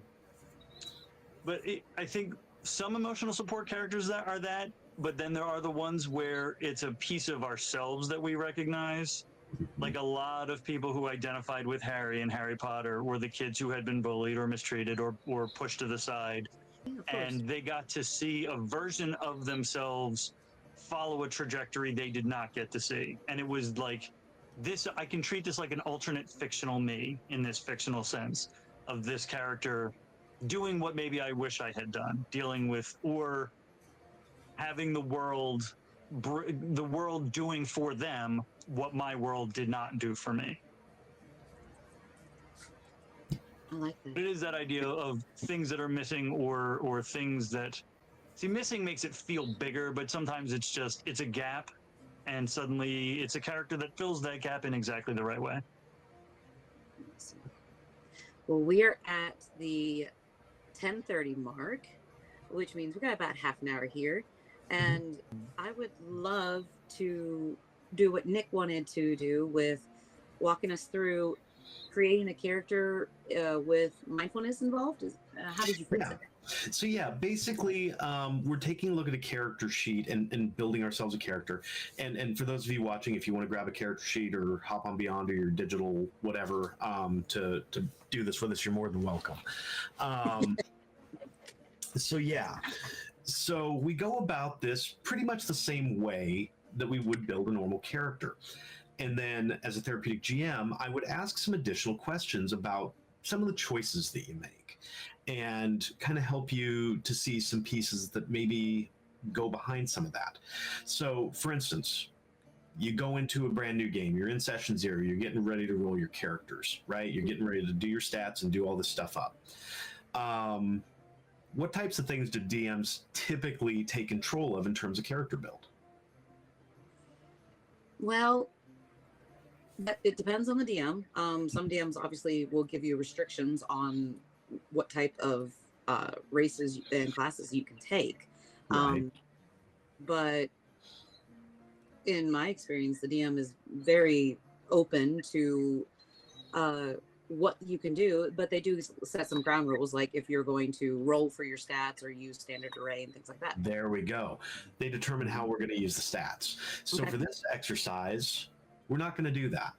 But I think some emotional support characters that are that, but then there are the ones where it's a piece of ourselves that we recognize. Like a lot of people who identified with Harry and Harry Potter were the kids who had been bullied or mistreated or pushed to the side. And they got to see a version of themselves follow a trajectory they did not get to see. And it was like this, I can treat this like an alternate fictional me in this fictional sense of this character doing what maybe I wish I had done, dealing with, or having the world doing for them what my world did not do for me. I like that. It is that idea of things that are missing, or things that, see, missing makes it feel bigger, but sometimes it's a gap, and suddenly it's a character that fills that gap in exactly the right way. Well, we're at the 10:30 mark, which means we got about half an hour here. And I would love to do what Nick wanted to do with walking us through creating a character with mindfulness involved. How did you phrase it? So yeah, basically, we're taking a look at a character sheet and building ourselves a character. And for those of you watching, if you want to grab a character sheet or hop on Beyond or your digital whatever to do this with us, you're more than welcome. So yeah, so we go about this pretty much the same way that we would build a normal character. And then as a therapeutic GM, I would ask some additional questions about some of the choices that you make and kind of help you to see some pieces that maybe go behind some of that. So for instance, you go into a brand new game, you're in session 0, you're getting ready to roll your characters, right? You're getting ready to do your stats and do all this stuff up. What types of things do DMs typically take control of in terms of character build? Well, it depends on the DM. Some DMs obviously will give you restrictions on what type of races and classes you can take. Right. But in my experience, the DM is very open to what you can do, but they do set some ground rules, like if you're going to roll for your stats or use standard array and things like that. There we go. They determine how we're going to use the stats. So for this exercise, we're not going to do that.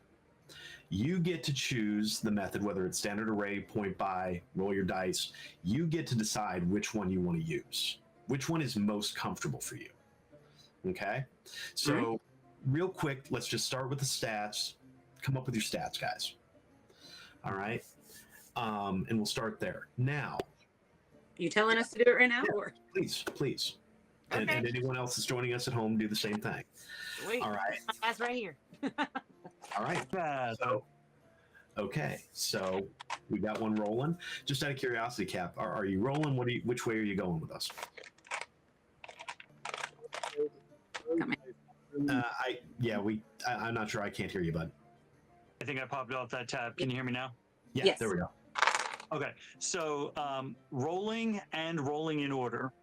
You get to choose the method, whether it's standard array, point by, roll your dice. You get to decide which one you want to use, which one is most comfortable for you. Okay? So real quick, let's just start with the stats. Come up with your stats, guys. All right. And we'll start there. Now. You telling us to do it right now? Yeah, or? Please. Okay. And anyone else that's joining us at home, do the same thing. Wait, all right. That's right here. All right. So we got one rolling. Just out of curiosity, Cap, are you rolling? Which way are you going with us? I'm not sure. I can't hear you, bud. I think I popped off that tab. Can you hear me now? Yeah, Yes. there we go. Okay. So rolling and rolling in order.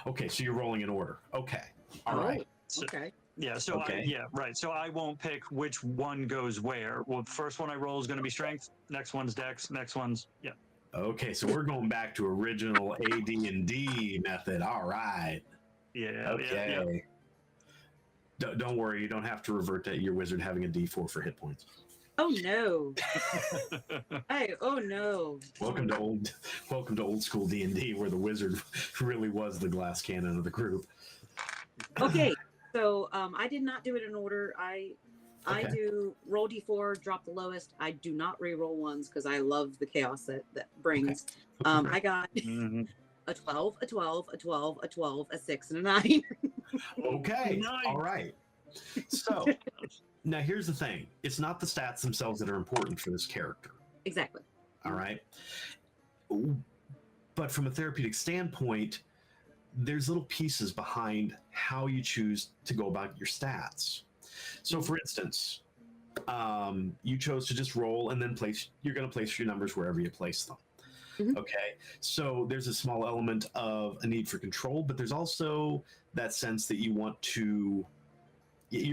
Okay, so you're rolling in order. Okay. All right. So, Okay. yeah. So Okay. right. So I won't pick which one goes where. Well, the first one I roll is going to be strength. Next one's dex. Next one's Okay, so we're going back to original AD&D method. All right. Yeah. Okay. Don't worry, you don't have to revert to your wizard having a D4 for hit points. Oh no. Oh no. Welcome to old school D&D, where the wizard really was the glass cannon of the group. Okay. So I did not do it in order. I Okay. do roll d4, drop the lowest. I do not re-roll ones because I love the chaos that brings. I got a 12, a 12, a 12, a 12, a 6, and a 9. Okay. Nice. All right. So now here's the thing. It's not the stats themselves that are important for this character. Exactly. All right. But from a therapeutic standpoint, there's little pieces behind how you choose to go about your stats. So for instance, you chose to just roll and then you're going to place your numbers wherever you place them. Mhm. Okay. So there's a small element of a need for control, but there's also that sense that you're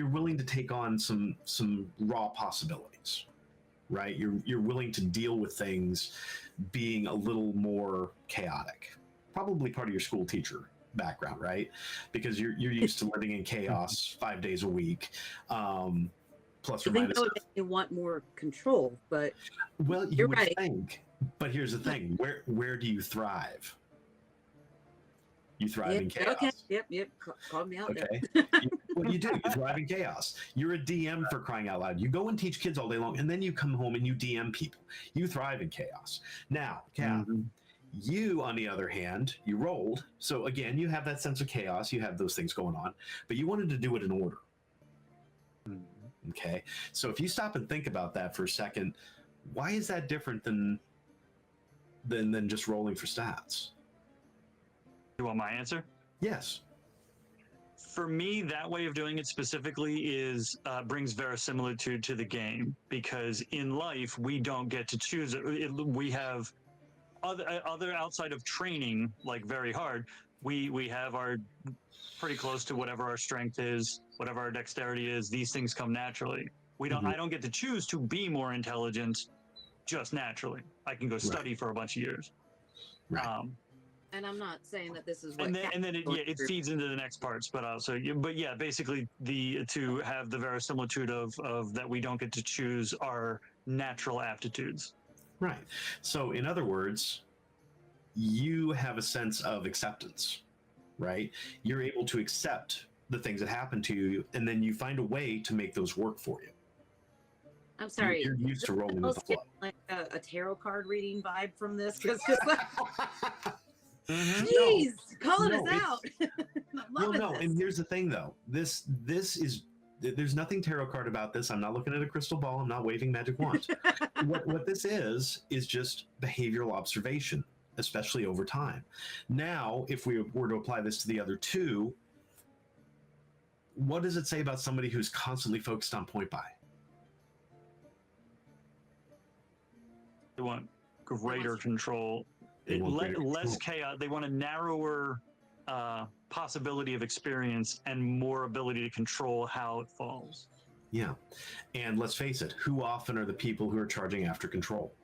willing to take on some raw possibilities, right? You're willing to deal with things being a little more chaotic. Probably part of your school teacher background, right? Because you're used to living in chaos 5 days a week, plus or I think minus. that would make me want more control, but Well, you you're would right. think, but here's the thing: where do you thrive? You thrive in chaos. Okay. Yep. Call me out. Okay. Well, you do. You thrive in chaos. You're a DM, for crying out loud. You go and teach kids all day long, and then you come home and you DM people. You thrive in chaos. Now, Cap, you, on the other hand, you rolled. So again, you have that sense of chaos. You have those things going on, but you wanted to do it in order. Okay. So if you stop and think about that for a second, why is that different than just rolling for stats? You want my answer? Yes. For me, that way of doing it specifically is brings verisimilitude to the game, because in life we don't get to choose it. We have other outside of training, like very hard. We have our pretty close to whatever our strength is, whatever our dexterity is. These things come naturally. We don't. I don't get to choose to be more intelligent just naturally. I can go study for a bunch of years. Right. And I'm not saying that this is what. And then it feeds into the next parts, but also, basically to have the verisimilitude of that we don't get to choose our natural aptitudes. Right. So in other words, you have a sense of acceptance, right? You're able to accept the things that happen to you, and then you find a way to make those work for you. I'm sorry. You're used to rolling with the flow. Like a tarot card reading vibe from this, because just like, Jeez, calling us out. And here's the thing, though. This is, there's nothing tarot card about this. I'm not looking at a crystal ball. I'm not waving magic wands. what this is just behavioral observation, especially over time. Now, if we were to apply this to the other two, what does it say about somebody who's constantly focused on point buy? They want greater control. Less chaos. They want a narrower possibility of experience and more ability to control how it falls. Yeah. And let's face it, who often are the people who are charging after control?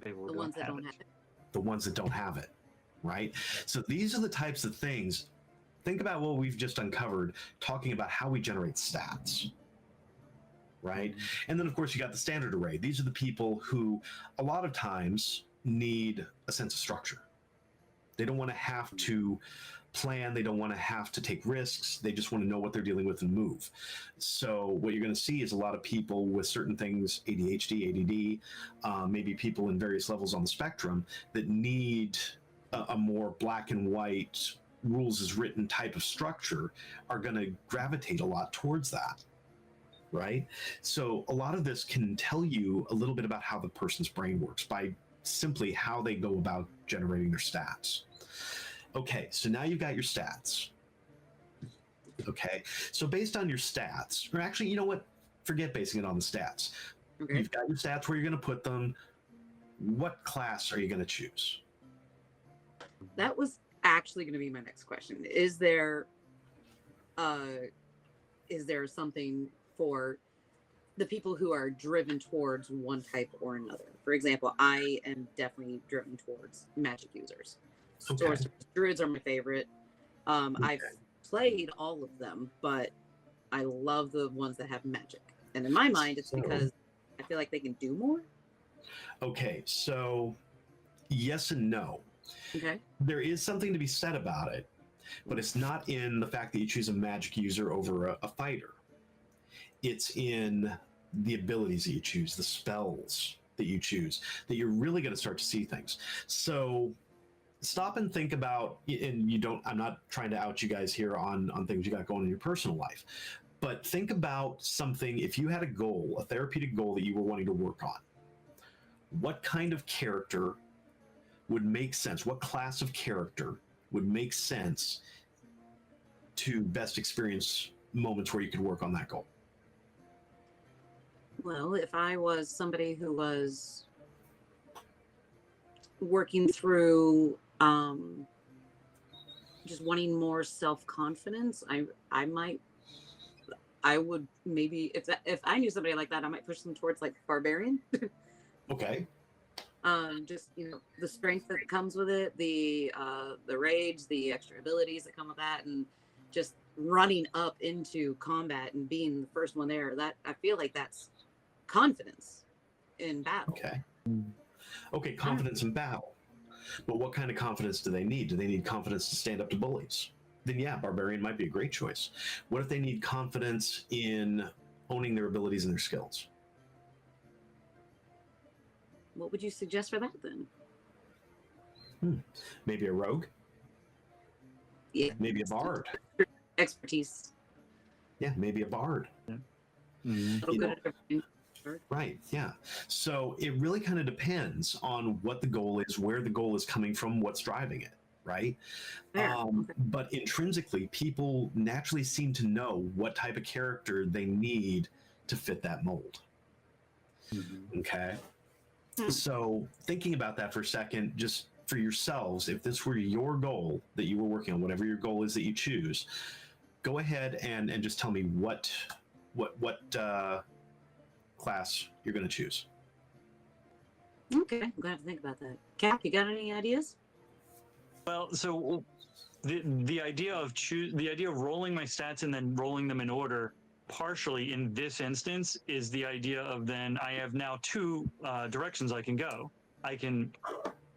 The ones that don't have it. The ones that don't have it, right? So these are the types of things. Think about what we've just uncovered, talking about how we generate stats. Right? And then, of course, you got the standard array. These are the people who a lot of times need a sense of structure. They don't want to have to plan. They don't want to have to take risks. They just want to know what they're dealing with and move. So what you're going to see is a lot of people with certain things, ADHD, ADD, maybe people in various levels on the spectrum that need a more black and white, rules as written type of structure, are going to gravitate a lot towards that. Right? So a lot of this can tell you a little bit about how the person's brain works by simply how they go about generating their stats. Okay, so now you've got your stats. Okay, so based on your stats, or actually, you know what? forget basing it on the stats. Okay. You've got your stats where you're going to put them. What class are you going to choose? That was actually going to be my next question. Is there something for the people who are driven towards one type or another? For example, I am definitely driven towards magic users. Okay. Sorcerers, druids are my favorite. I've played all of them, but I love the ones that have magic. And in my mind, it's because I feel like they can do more. Okay, so yes and no. Okay. There is something to be said about it, but it's not in the fact that you choose a magic user over a fighter. It's in the abilities that you choose, the spells that you choose, that you're really going to start to see things. So stop and think about, and I'm not trying to out you guys here on things you got going in your personal life, but think about something. If you had a goal, a therapeutic goal that you were wanting to work on, what kind of character would make sense? What class of character would make sense to best experience moments where you could work on that goal? Well, if I was somebody who was working through just wanting more self-confidence, I would maybe, if I knew somebody like that, I might push them towards like barbarian. Okay. Just the strength that comes with it, the rage, the extra abilities that come with that, and just running up into combat and being the first one there. That I feel like that's confidence in battle. Okay, confidence in battle. But what kind of confidence do they need? Do they need confidence to stand up to bullies? Then yeah, barbarian might be a great choice. What if they need confidence in owning their abilities and their skills? What would you suggest for that then? Maybe a rogue? Yeah. Maybe a bard? Expertise. Yeah, maybe a bard. Yeah. Mm-hmm. Right, yeah. So it really kind of depends on what the goal is, where the goal is coming from, what's driving it, right? But intrinsically, people naturally seem to know what type of character they need to fit that mold. Mm-hmm. Okay? So thinking about that for a second, just for yourselves, if this were your goal that you were working on, whatever your goal is that you choose, go ahead and just tell me what class you're going to choose. Okay, I'm going to have to think about that. Cap, you got any ideas? Well, so the idea of rolling my stats and then rolling them in order, partially in this instance, is the idea of then I have now two directions I can go. I can,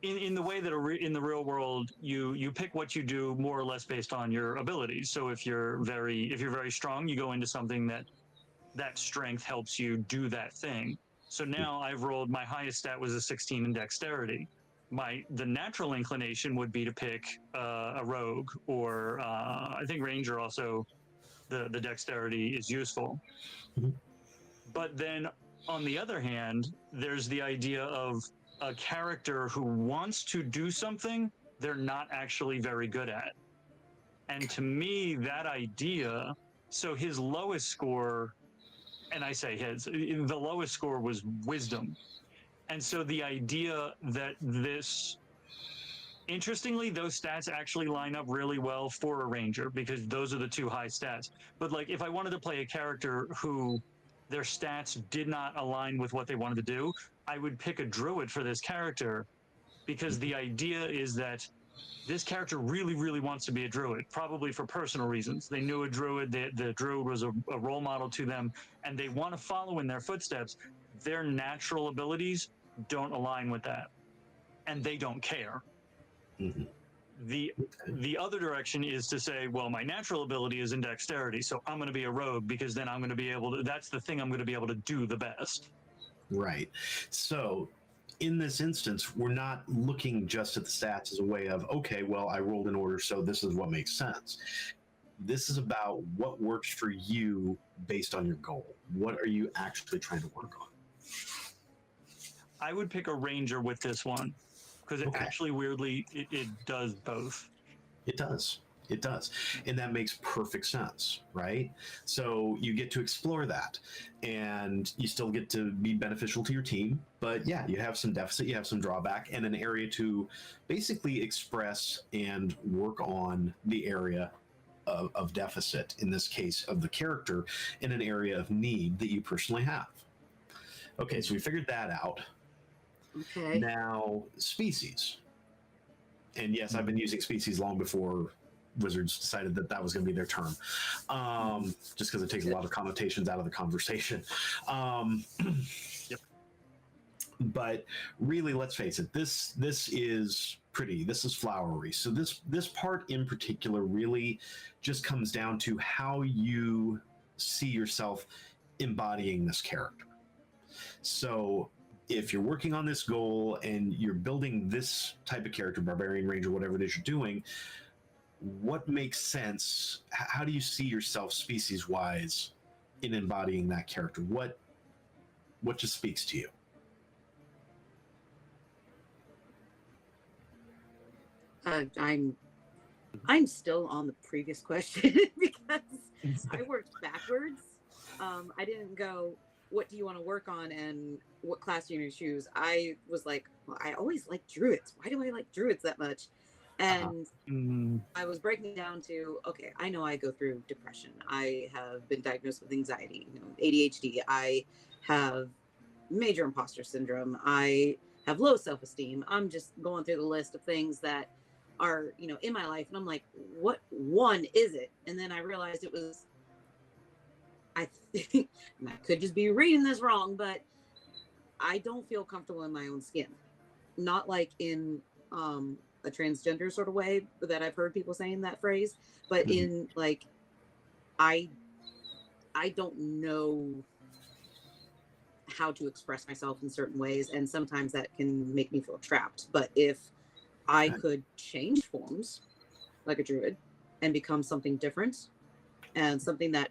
in the way that in the real world, you pick what you do more or less based on your abilities. So if you're very strong, you go into something that strength helps you do that thing. So now I've rolled, my highest stat was a 16 in dexterity. The natural inclination would be to pick a rogue, or I think ranger also, the dexterity is useful. Mm-hmm. But then on the other hand, there's the idea of a character who wants to do something they're not actually very good at. And to me, that idea, so his lowest score, and I say the lowest score was wisdom. And so the idea that interestingly, those stats actually line up really well for a ranger, because those are the two high stats. But like, if I wanted to play a character who their stats did not align with what they wanted to do, I would pick a druid for this character, because the idea is that this character really, really wants to be a druid, probably for personal reasons. They knew a druid, the druid was a role model to them, and they want to follow in their footsteps. Their natural abilities don't align with that, and they don't care. Mm-hmm. The other direction is to say, well, my natural ability is in dexterity, so I'm going to be a rogue, because then I'm going to be able to, that's the thing I'm going to be able to do the best. Right. So in this instance, we're not looking just at the stats as a way of, okay, well, I rolled in order, so this is what makes sense. This is about what works for you based on your goal. What are you actually trying to work on? I would pick a ranger with this one, because it actually, weirdly, it does both. It does. It does. And that makes perfect sense, right? So you get to explore that and you still get to be beneficial to your team. But yeah, you have some deficit, you have some drawback, and an area to basically express and work on the area of deficit, in this case of the character, in an area of need that you personally have. Okay, so we figured that out. Okay. Now, species. And yes, I've been using species long before Wizards decided that that was going to be their term, just because it takes a lot of connotations out of the conversation. Yep. But really, let's face it, this is pretty. This is flowery. So this part in particular really just comes down to how you see yourself embodying this character. So if you're working on this goal and you're building this type of character, barbarian, ranger, whatever it is you're doing, what makes sense? How do you see yourself species wise in embodying that character? What just speaks to you? I'm still on the previous question because I worked backwards. I didn't go, what do you want to work on and what class do you choose? I was like, well, I always liked druids. Why do I like druids that much? And I was breaking it down to, okay, I know I go through depression. I have been diagnosed with anxiety, ADHD. I have major imposter syndrome. I have low self-esteem. I'm just going through the list of things that are, in my life. And I'm like, what one is it? And then I realized it was, I think, and I could just be reading this wrong, but I don't feel comfortable in my own skin. Not like in a transgender sort of way that I've heard people saying that phrase, but in like, I don't know how to express myself in certain ways. And sometimes that can make me feel trapped. But if I could change forms like a druid and become something different and something that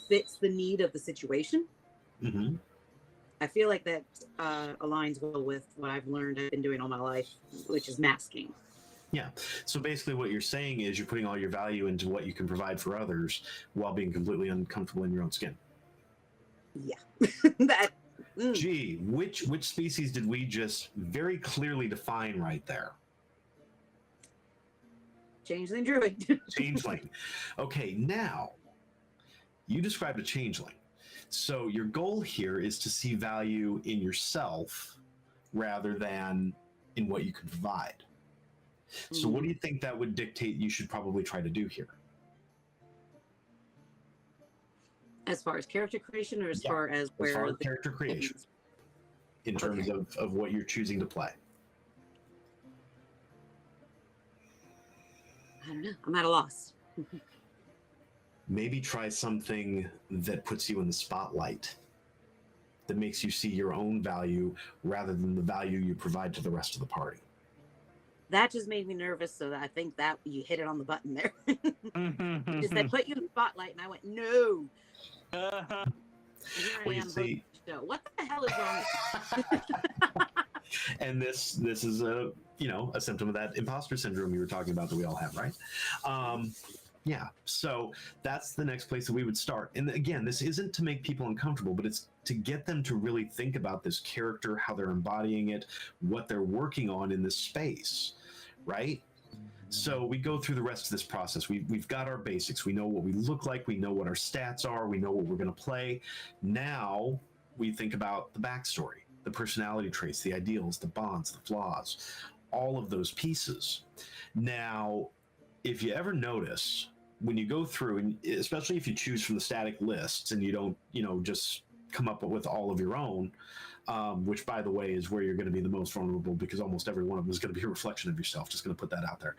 fits the need of the situation, I feel like that aligns well with what I've learned I've been doing all my life, which is masking. Yeah. So basically what you're saying is you're putting all your value into what you can provide for others while being completely uncomfortable in your own skin. Yeah. that. Gee, which species did we just very clearly define right there? Changeling druid. Changeling. Okay, now you described a changeling. So your goal here is to see value in yourself rather than in what you can provide. So what do you think that would dictate you should probably try to do here? As far as character creation, or as far as where? As far as character creation, in terms of what you're choosing to play. I don't know. I'm at a loss. Maybe try something that puts you in the spotlight, that makes you see your own value rather than the value you provide to the rest of the party. That just made me nervous, so I think that you hit it on the button there. You said put you in the spotlight, and I went, no. Well, you see, what the hell is wrong? And this is a symptom of that imposter syndrome you were talking about that we all have, right? Yeah, so that's the next place that we would start. And again, this isn't to make people uncomfortable, but it's to get them to really think about this character, how they're embodying it, what they're working on in this space, right? So we go through the rest of this process. We've got our basics. We know what we look like. We know what our stats are. We know what we're going to play. Now we think about the backstory, the personality traits, the ideals, the bonds, the flaws, all of those pieces. Now, if you ever notice, when you go through, and especially if you choose from the static lists and you don't, just come up with all of your own, which, by the way, is where you're going to be the most vulnerable, because almost every one of them is going to be a reflection of yourself. Just going to put that out there.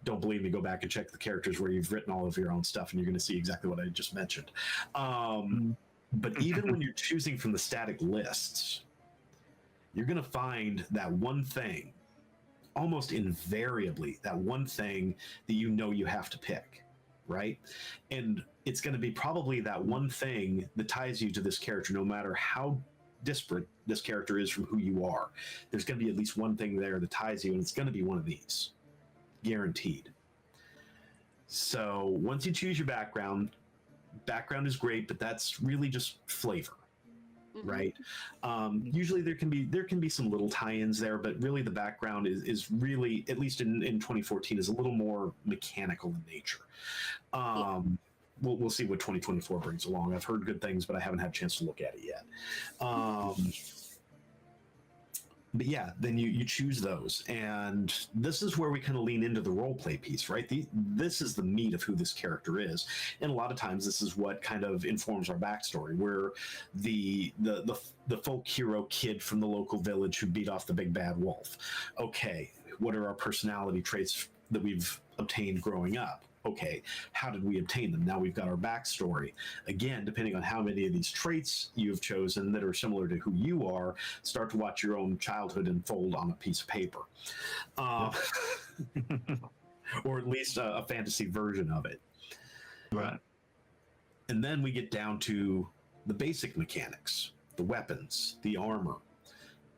Don't believe me, go back and check the characters where you've written all of your own stuff, and you're going to see exactly what I just mentioned. But even when you're choosing from the static lists, you're going to find that one thing, almost invariably, that one thing that you have to pick, right? And it's going to be probably that one thing that ties you to this character, no matter how disparate this character is from who you are. There's going to be at least one thing there that ties you, and it's going to be one of these, guaranteed. So once you choose your background is great, but that's really just flavor. Right. Usually there can be some little tie-ins there, but really the background is really, at least in 2014, is a little more mechanical in nature. We'll see what 2024 brings along. I've heard good things, but I haven't had a chance to look at it yet. But yeah, then you choose those, and this is where we kind of lean into the role play piece, right? This is the meat of who this character is, and a lot of times this is what kind of informs our backstory. We're the folk hero kid from the local village who beat off the big bad wolf. Okay, what are our personality traits that we've obtained growing up? Okay, how did we obtain them? Now we've got our backstory. Again, depending on how many of these traits you've chosen that are similar to who you are, start to watch your own childhood unfold on a piece of paper. Or at least a fantasy version of it. Right. And then we get down to the basic mechanics, the weapons, the armor,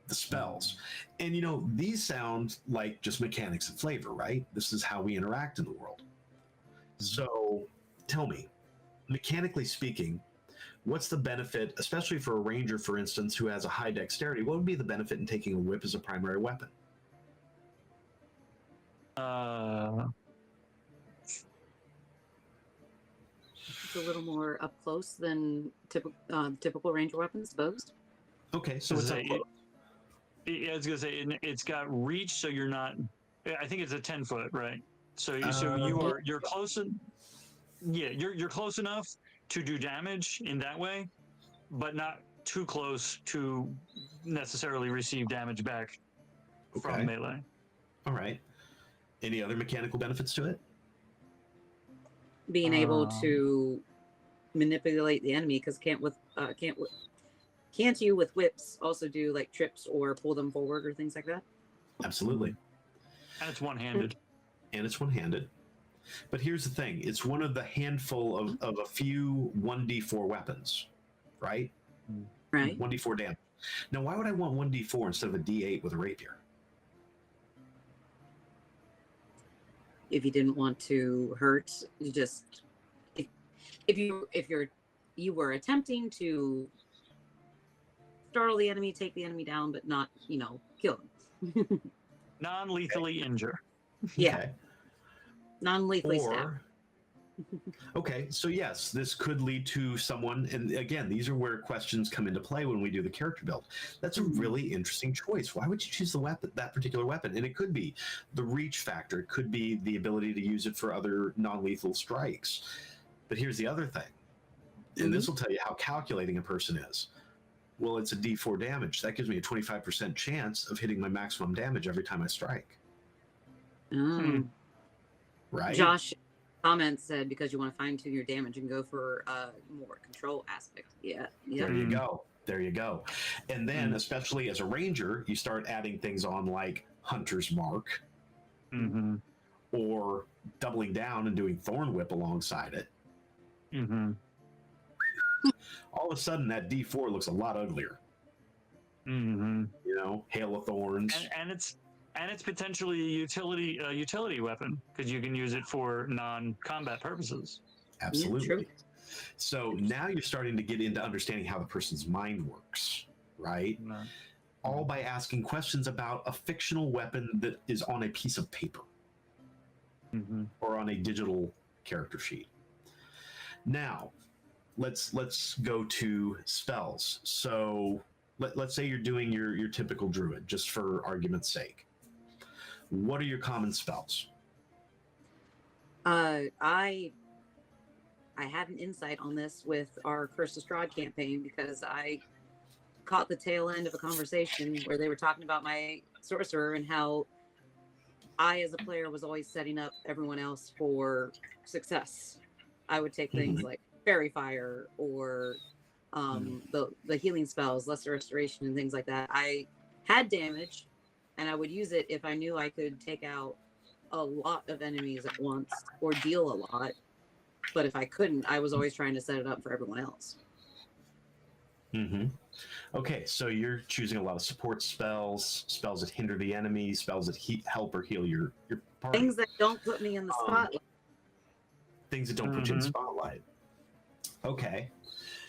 the spells. And, these sound like just mechanics and flavor, right? This is how we interact in the world. So tell me, mechanically speaking, what's the benefit, especially for a ranger, for instance, who has a high dexterity? What would be the benefit in taking a whip as a primary weapon? It's a little more up close than typical ranger weapons, supposed. Okay, so it's up close. I was gonna say it's got reach, so you're not. I think it's a 10-foot, right? So you're close. You're close enough to do damage in that way, but not too close to necessarily receive damage back from melee. All right. Any other mechanical benefits to it? Being able to manipulate the enemy, because can't you with whips also do like trips or pull them forward or things like that? Absolutely. And it's one-handed. But here's the thing. It's one of the handful of a few 1d4 weapons, right? Right. 1d4 damage. Now, why would I want 1d4 instead of a d8 with a rapier? If you didn't want to hurt, you just if you were attempting to startle the enemy, take the enemy down, but not, kill them. Non-lethally injure. Yeah. Okay. Non-lethally stab. Okay, so yes, this could lead to someone, and again, these are where questions come into play when we do the character build. That's a really interesting choice. Why would you choose that particular weapon? And it could be the reach factor. It could be the ability to use it for other non-lethal strikes. But here's the other thing, and this will tell you how calculating a person is. Well, it's a D4 damage. That gives me a 25% chance of hitting my maximum damage every time I strike. Right? Josh comment said because you want to fine-tune your damage and go for a more control aspect. Yeah. There you go. And then, especially as a ranger, you start adding things on like Hunter's Mark, or doubling down and doing Thorn Whip alongside it. All of a sudden, that D4 looks a lot uglier. Hail of Thorns, and it's potentially a utility weapon because you can use it for non-combat purposes. Absolutely. So now you're starting to get into understanding how the person's mind works, right? All by asking questions about a fictional weapon that is on a piece of paper or on a digital character sheet. Now, let's go to spells. So let's say you're doing your typical druid, just for argument's sake. What are your common spells? I had an insight on this with our Curse of Strahd campaign because I caught the tail end of a conversation where they were talking about my sorcerer and how I, as a player, was always setting up everyone else for success. I would take things like Fairy Fire or the healing spells, Lesser Restoration, and things like that. I had damage, and I would use it if I knew I could take out a lot of enemies at once or deal a lot. But if I couldn't, I was always trying to set it up for everyone else. Okay, so you're choosing a lot of support spells that hinder the enemy, spells that help or heal your party. Things that don't put me in the spotlight. things that don't put you in the spotlight. Okay.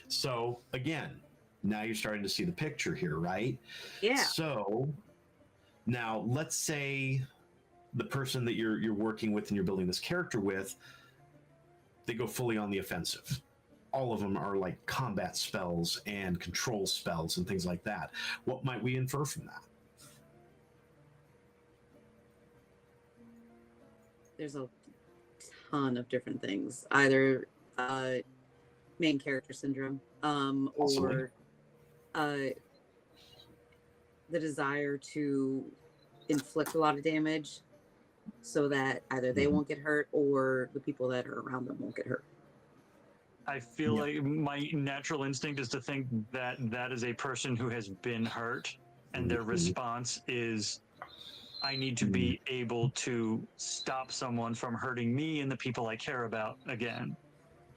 So again, now you're starting to see the picture here, right? Yeah. So now let's say the person that you're working with and you're building this character with, they go fully on the offensive. All of them are like combat spells and control spells and things like that. What might we infer from that? There's a ton of different things. Either main character syndrome, or the desire to inflict a lot of damage so that either they won't get hurt or the people that are around them won't get hurt. I feel like my natural instinct is to think that that is a person who has been hurt, and their response is, I need to be able to stop someone from hurting me and the people I care about again.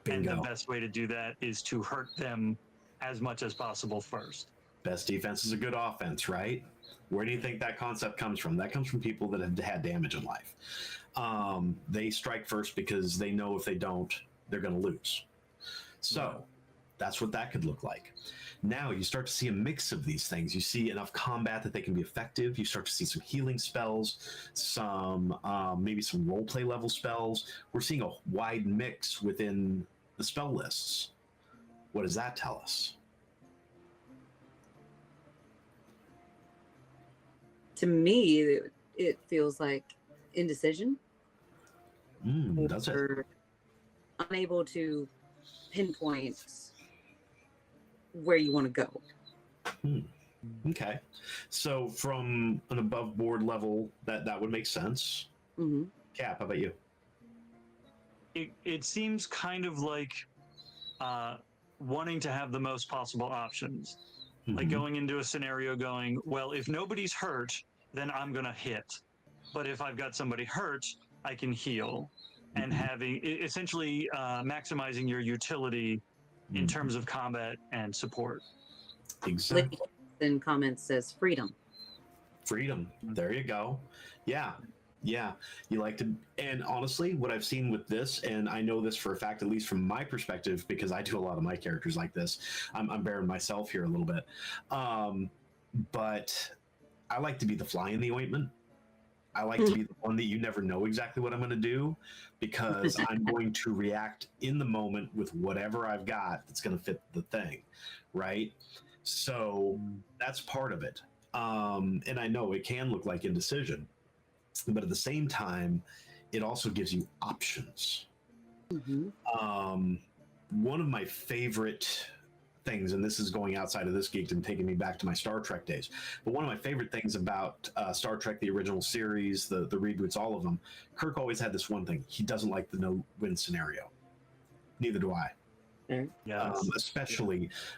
Bingo. And the best way to do that is to hurt them as much as possible first. Best defense is a good offense, right? Where do you think that concept comes from? That comes from people that have had damage in life. They strike first because they know if they don't, they're going to lose. So that's what that could look like. Now you start to see a mix of these things. You see enough combat that they can be effective. You start to see some healing spells, some maybe some roleplay level spells. We're seeing a wide mix within the spell lists. What does that tell us? To me, it feels like indecision. Does it? Or unable to pinpoint where you want to go. Okay. So from an above board level, that would make sense. Cap, how about you? It seems kind of like wanting to have the most possible options. Like going into a scenario going, well, if nobody's hurt, then I'm going to hit. But if I've got somebody hurt, I can heal. And having essentially maximizing your utility in terms of combat and support. Exactly. Then comment says freedom. Freedom. There you go. Yeah. You like to, and honestly, what I've seen with this, and I know this for a fact, at least from my perspective, because I do a lot of my characters like this. I'm bearing myself here a little bit. But I like to be the fly in the ointment. I like to be the one that you never know exactly what I'm going to do, because I'm going to react in the moment with whatever I've got that's going to fit the thing, right? So that's part of it. And I know it can look like indecision, but at the same time, it also gives you options. One of my favorite things, and this is going outside of this geek and taking me back to my Star Trek days, but one of my favorite things about Star Trek, the original series, the reboots, all of them, Kirk always had this one thing: he doesn't like the no-win scenario. Neither do I.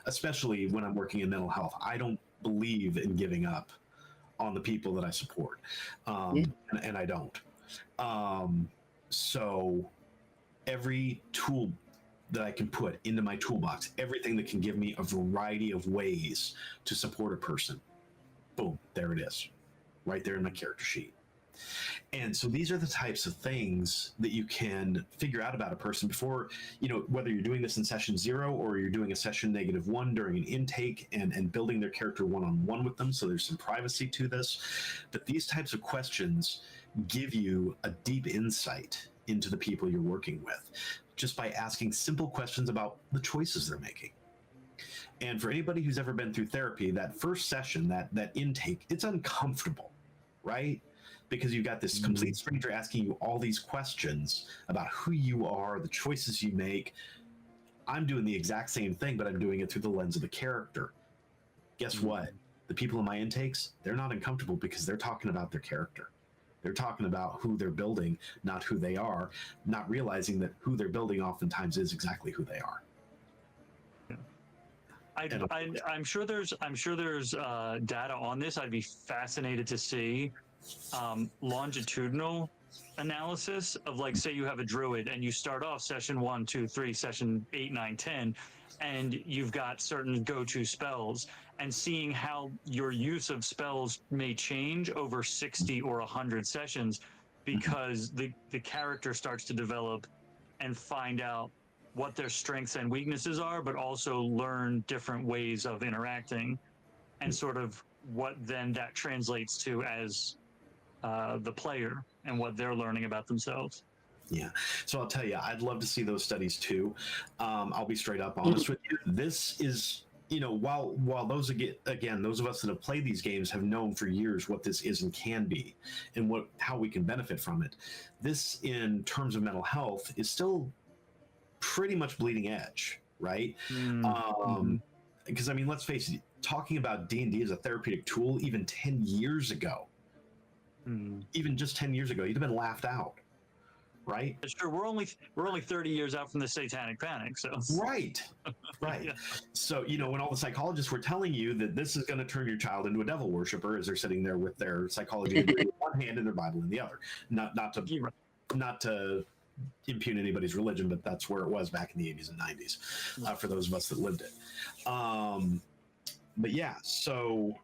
Especially when I'm working in mental health. I don't believe in giving up on the people that I support, and I don't. So every tool that I can put into my toolbox, everything that can give me a variety of ways to support a person, boom, there it is, right there in my character sheet. And so these are the types of things that you can figure out about a person before, whether you're doing this in session 0 or you're doing a session -1 during an intake and building their character one-on-one with them. So there's some privacy to this. But these types of questions give you a deep insight into the people you're working with, just by asking simple questions about the choices they're making. And for anybody who's ever been through therapy, that first session, that intake, it's uncomfortable, right? Because you've got this complete stranger asking you all these questions about who you are, the choices you make. I'm doing the exact same thing, but I'm doing it through the lens of the character. Guess what? The people in my intakes, they're not uncomfortable because they're talking about their character. They're talking about who they're building, not who they are, not realizing that who they're building oftentimes is exactly who they are. I'm sure there's data on this. I'd be fascinated to see longitudinal analysis of, like, say you have a druid and you start off session 1, 2, 3, session 8, 9, 10, and you've got certain go-to spells, and seeing how your use of spells may change over 60 or 100 sessions because the character starts to develop and find out what their strengths and weaknesses are, but also learn different ways of interacting, and sort of what then that translates to as the player and what they're learning about themselves. Yeah. So I'll tell you, I'd love to see those studies too. I'll be straight up honest with you. This is, while those again, those of us that have played these games have known for years what this is and can be, and how we can benefit from it. This, in terms of mental health, is still pretty much bleeding edge, right? Because I mean, let's face it, talking about D&D as a therapeutic tool even 10 years ago, even just 10 years ago, you'd have been laughed out. Right. Sure. We're only 30 years out from the Satanic Panic, so right. Yeah. So when all the psychologists were telling you that this is going to turn your child into a devil worshiper as they're sitting there with their psychology degree in one hand and their Bible in the other, not to impugn anybody's religion, but that's where it was back in the 80s and 90s for those of us that lived it. But yeah, so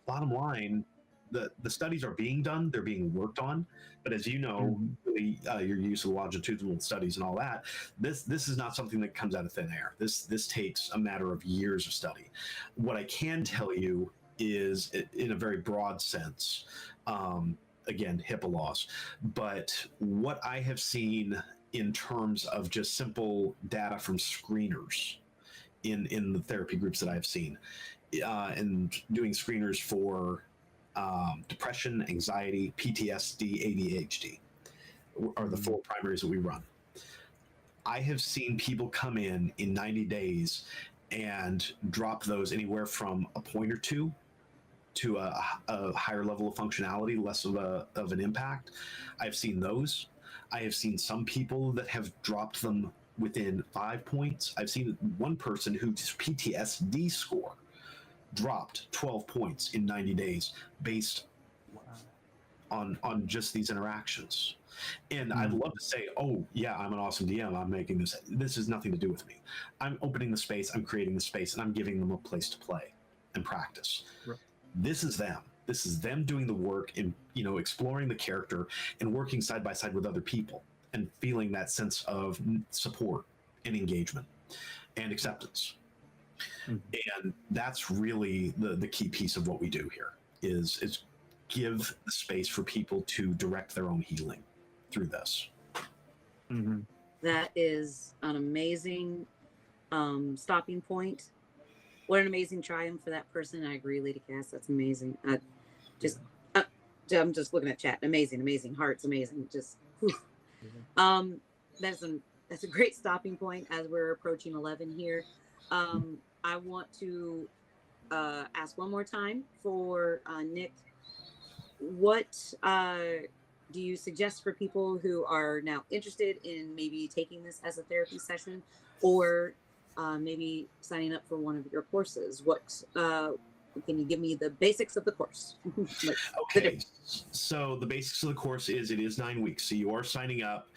bottom line, the studies are being done, they're being worked on, but as you know, really, your use of longitudinal studies and all that, this is not something that comes out of thin air. This takes a matter of years of study. What I can tell you is, in a very broad sense, again, HIPAA laws, but what I have seen in terms of just simple data from screeners in the therapy groups that I've seen, and doing screeners for depression, anxiety, PTSD, ADHD are the four primaries that we run. I have seen people come in 90 days and drop those anywhere from a point or two to a higher level of functionality, less of an impact. I've seen those. I have seen some people that have dropped them within 5 points. I've seen one person whose PTSD score dropped 12 points in 90 days based on just these interactions. And I'd love to say, oh yeah, I'm an awesome DM, I'm making this has nothing to do with me. I'm opening the space, I'm creating the space, and I'm giving them a place to play and practice. Right. This is them doing the work in exploring the character and working side by side with other people and feeling that sense of support and engagement and acceptance. And that's really the key piece of what we do here is give the space for people to direct their own healing through this. That is an amazing stopping point. What an amazing triumph for that person. I agree, Lady Cass. That's amazing. I'm just looking at chat. Amazing. Hearts, amazing. Just that's a great stopping point as we're approaching 11 here. I want to ask one more time for Nick. What do you suggest for people who are now interested in maybe taking this as a therapy session, or maybe signing up for one of your courses? What can you give me the basics of the course? Okay, so the basics of the course is it is 9 weeks. So you are signing up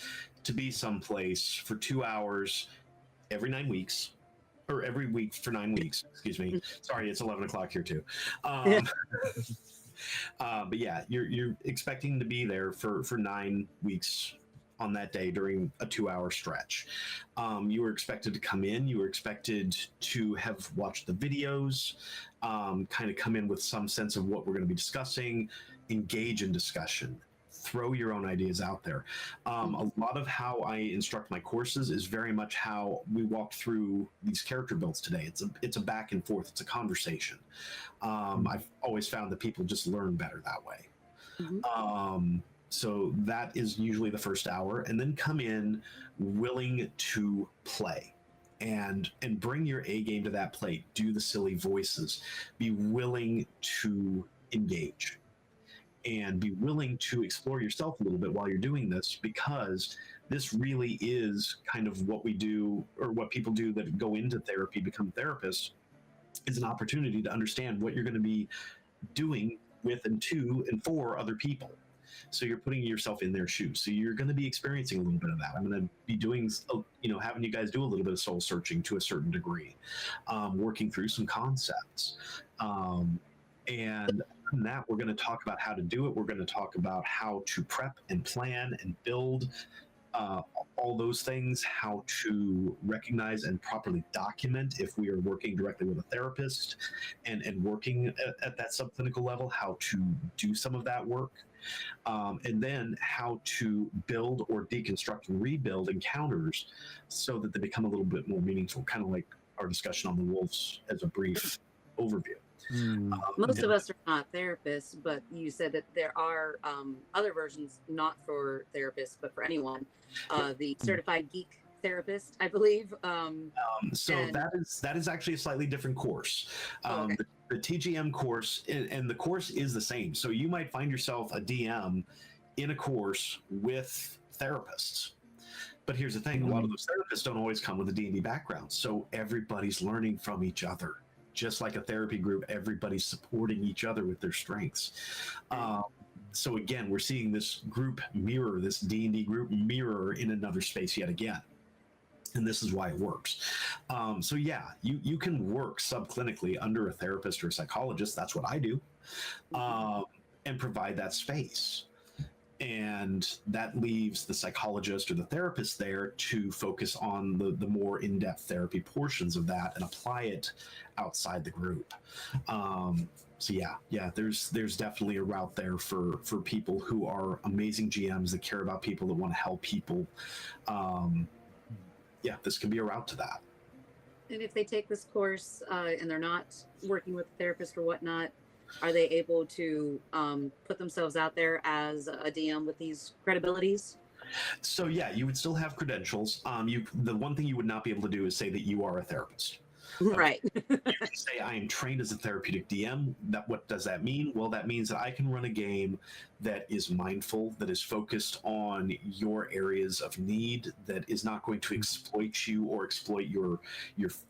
to be someplace for 2 hours every 9 weeks. Or every week for 9 weeks, excuse me. Sorry, it's 11 o'clock here too. But yeah, you're expecting to be there for 9 weeks on that day during a 2-hour stretch. You were expected to come in. You were expected to have watched the videos, kind of come in with some sense of what we're going to be discussing, engage in discussion. Throw your own ideas out there. A lot of how I instruct my courses is very much how we walked through these character builds today. It's a back and forth. It's a conversation. I've always found that people just learn better that way. So that is usually the first hour, and then come in willing to play and bring your A game to that plate. Do the silly voices. Be willing to engage. And be willing to explore yourself a little bit while you're doing this, because this really is kind of what we do, or what people do that go into therapy, become therapists, is an opportunity to understand what you're going to be doing with and to and for other people. So you're putting yourself in their shoes. So you're going to be experiencing a little bit of that. I'm going to be doing, having you guys do a little bit of soul searching to a certain degree, working through some concepts. And from that, we're going to talk about how to do it. We're going to talk about how to prep and plan and build uh, all those things, how to recognize and properly document if we are working directly with a therapist and working at that subclinical level, how to do some of that work. And then how to build or deconstruct and rebuild encounters so that they become a little bit more meaningful, kind of like our discussion on the wolves as a brief overview. Most of us are not therapists, but you said that there are other versions not for therapists, but for anyone. The certified geek therapist, I believe. So that is actually a slightly different course. Okay. The TGM course, and the course is the same. So you might find yourself a DM in a course with therapists. But here's the thing: a lot of those therapists don't always come with a D&D background. So everybody's learning from each other. Just like a therapy group, everybody's supporting each other with their strengths. So again, we're seeing this group mirror, this D&D group mirror in another space yet again. And this is why it works. So yeah, you can work subclinically under a therapist or a psychologist. That's what I do, and provide that space. And that leaves the psychologist or the therapist there to focus on the more in-depth therapy portions of that and apply it outside the group. So yeah, there's definitely a route there for people who are amazing GMs that care about people, that want to help people. Yeah, this can be a route to that. And if they take this course and they're not working with a therapist or whatnot, are they able to put themselves out there as a DM with these credibilities? So yeah, you would still have credentials. The one thing you would not be able to do is say that you are a therapist. Right. You can say, I am trained as a therapeutic DM. What does that mean? Well, that means that I can run a game that is mindful, that is focused on your areas of need, that is not going to exploit you or exploit your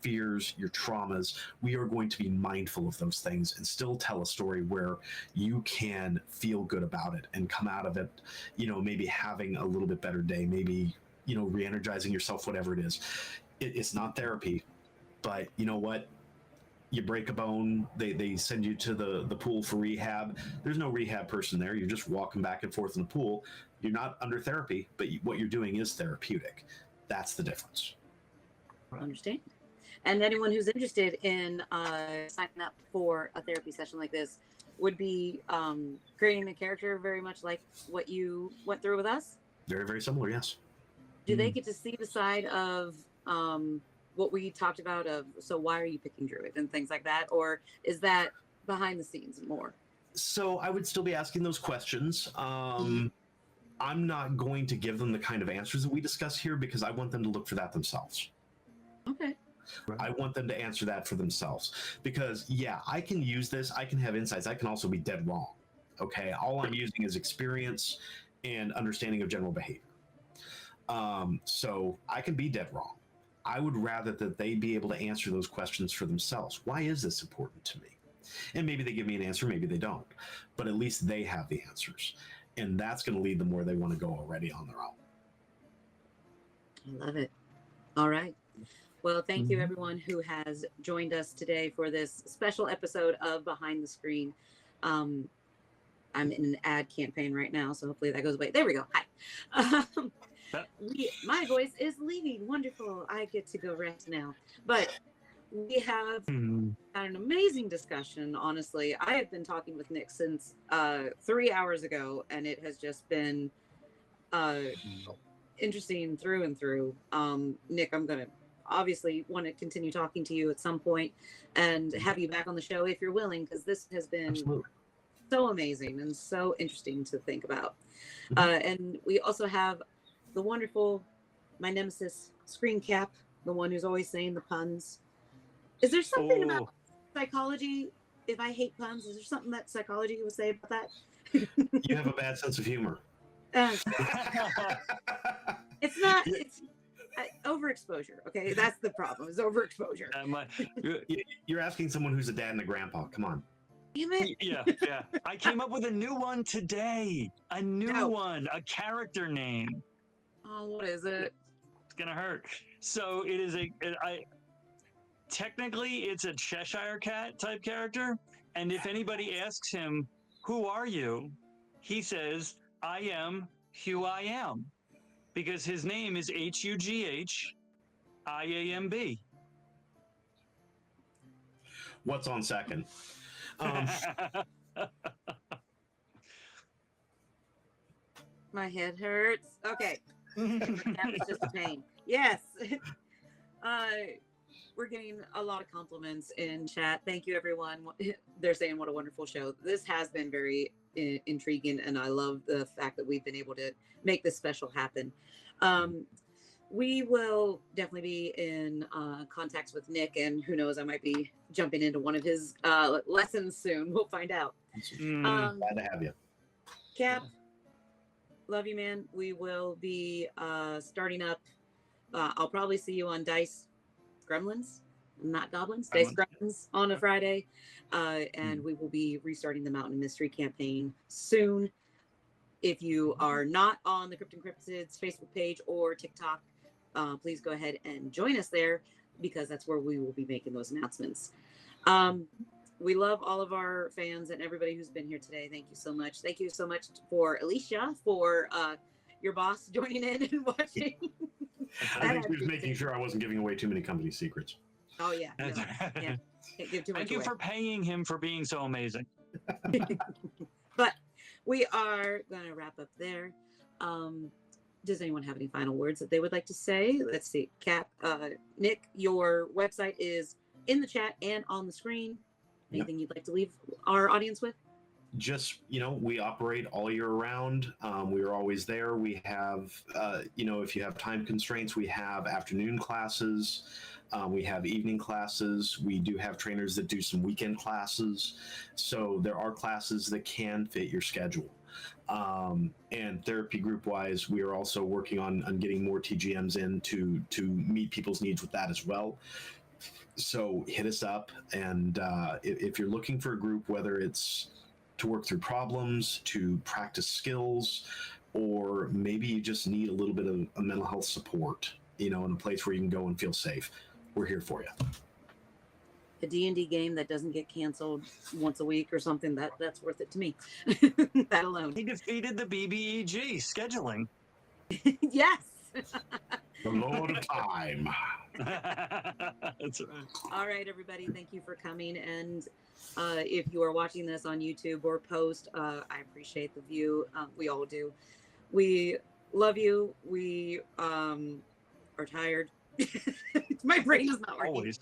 fears, your traumas. We are going to be mindful of those things and still tell a story where you can feel good about it and come out of it, maybe having a little bit better day, maybe, re-energizing yourself, whatever it is. It's not therapy. But you know what? You break a bone, they send you to the pool for rehab. There's no rehab person there. You're just walking back and forth in the pool. You're not under therapy, but what you're doing is therapeutic. That's the difference. Understand. And anyone who's interested in signing up for a therapy session like this would be creating a character very much like what you went through with us? Very, very similar, yes. Do they get to see the side of what we talked about so why are you picking Druid and things like that? Or is that behind the scenes more? So I would still be asking those questions. I'm not going to give them the kind of answers that we discuss here because I want them to look for that themselves. Okay. Right. I want them to answer that for themselves because yeah, I can use this. I can have insights. I can also be dead wrong. Okay. All I'm using is experience and understanding of general behavior. So I can be dead wrong. I would rather that they be able to answer those questions for themselves. Why is this important to me? And maybe they give me an answer, maybe they don't. But at least they have the answers. And that's going to lead them where they want to go already on their own. I love it. All right. Well, thank you everyone who has joined us today for this special episode of Behind the Screen. I'm in an ad campaign right now, so hopefully that goes away. There we go. Hi. My voice is leaving. Wonderful. I get to go rest now. But we have had an amazing discussion. Honestly, I have been talking with Nick since 3 hours ago, and it has just been interesting through and through. Nick, I'm going to obviously want to continue talking to you at some point and have you back on the show if you're willing, because this has been so amazing and so interesting to think about. And we also have the wonderful, my nemesis, Screen Cap, the one who's always saying the puns. Is there something about psychology, if I hate puns, is there something that psychology would say about that? You have a bad sense of humor. It's not, it's overexposure, okay? That's the problem, is overexposure. You're asking someone who's a dad and a grandpa. Come on. Damn it. Yeah. I came up with a new one today. A new one, a character name. Oh, what is it? It's gonna hurt. So it is technically it's a Cheshire Cat type character, and if anybody asks him, "Who are you?" he says, "I am who I am." because his name is HUGHIAMB. What's on second? My head hurts. Okay. That was just a pain. Yes. We're getting a lot of compliments in chat. Thank you, everyone. They're saying what a wonderful show. This has been very intriguing, and I love the fact that we've been able to make this special happen. We will definitely be in contacts with Nick, and who knows, I might be jumping into one of his lessons soon. We'll find out. Glad to have you. Cap, love you, man. We will be starting up. I'll probably see you on Dice Gremlins, not Goblins. Dice Gremlins on a Friday. And we will be restarting the Mountain Mystery campaign soon. If you are not on the Crypt and Cryptids Facebook page or TikTok, please go ahead and join us there, because that's where we will be making those announcements. We love all of our fans and everybody who's been here today. Thank you so much. Thank you so much for Alicia, for your boss joining in and watching. I think she was making sure I wasn't giving away too many company secrets. Oh, yeah. No, can't give too much Thank you away. for paying him for being so amazing. But we are going to wrap up there. Does anyone have any final words that they would like to say? Let's see. Cap, Nick, your website is in the chat and on the screen. Anything you'd like to leave our audience with? Just, we operate all year round. We are always there. We have, if you have time constraints, we have afternoon classes. We have evening classes. We do have trainers that do some weekend classes. So there are classes that can fit your schedule. And therapy group wise, we are also working on getting more TGMs in to meet people's needs with that as well. So hit us up. And if you're looking for a group, whether it's to work through problems, to practice skills, or maybe you just need a little bit of a mental health support, in a place where you can go and feel safe, we're here for you. A D&D game that doesn't get canceled once a week or something, that's worth it to me. That alone. He defeated the BBEG scheduling. Yes. The Lord of Time. That's right. All right, everybody. Thank you for coming. And if you are watching this on YouTube or post, I appreciate the view. We all do. We love you. We are tired. My brain is not working. Always.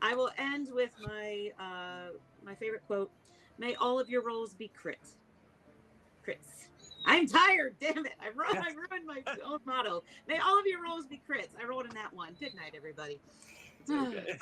I will end with my my favorite quote. May all of your rolls be crits. I'm tired. Damn it. I ruined my own motto. May all of your rolls be crits. I rolled in that one. Good night, everybody. Okay.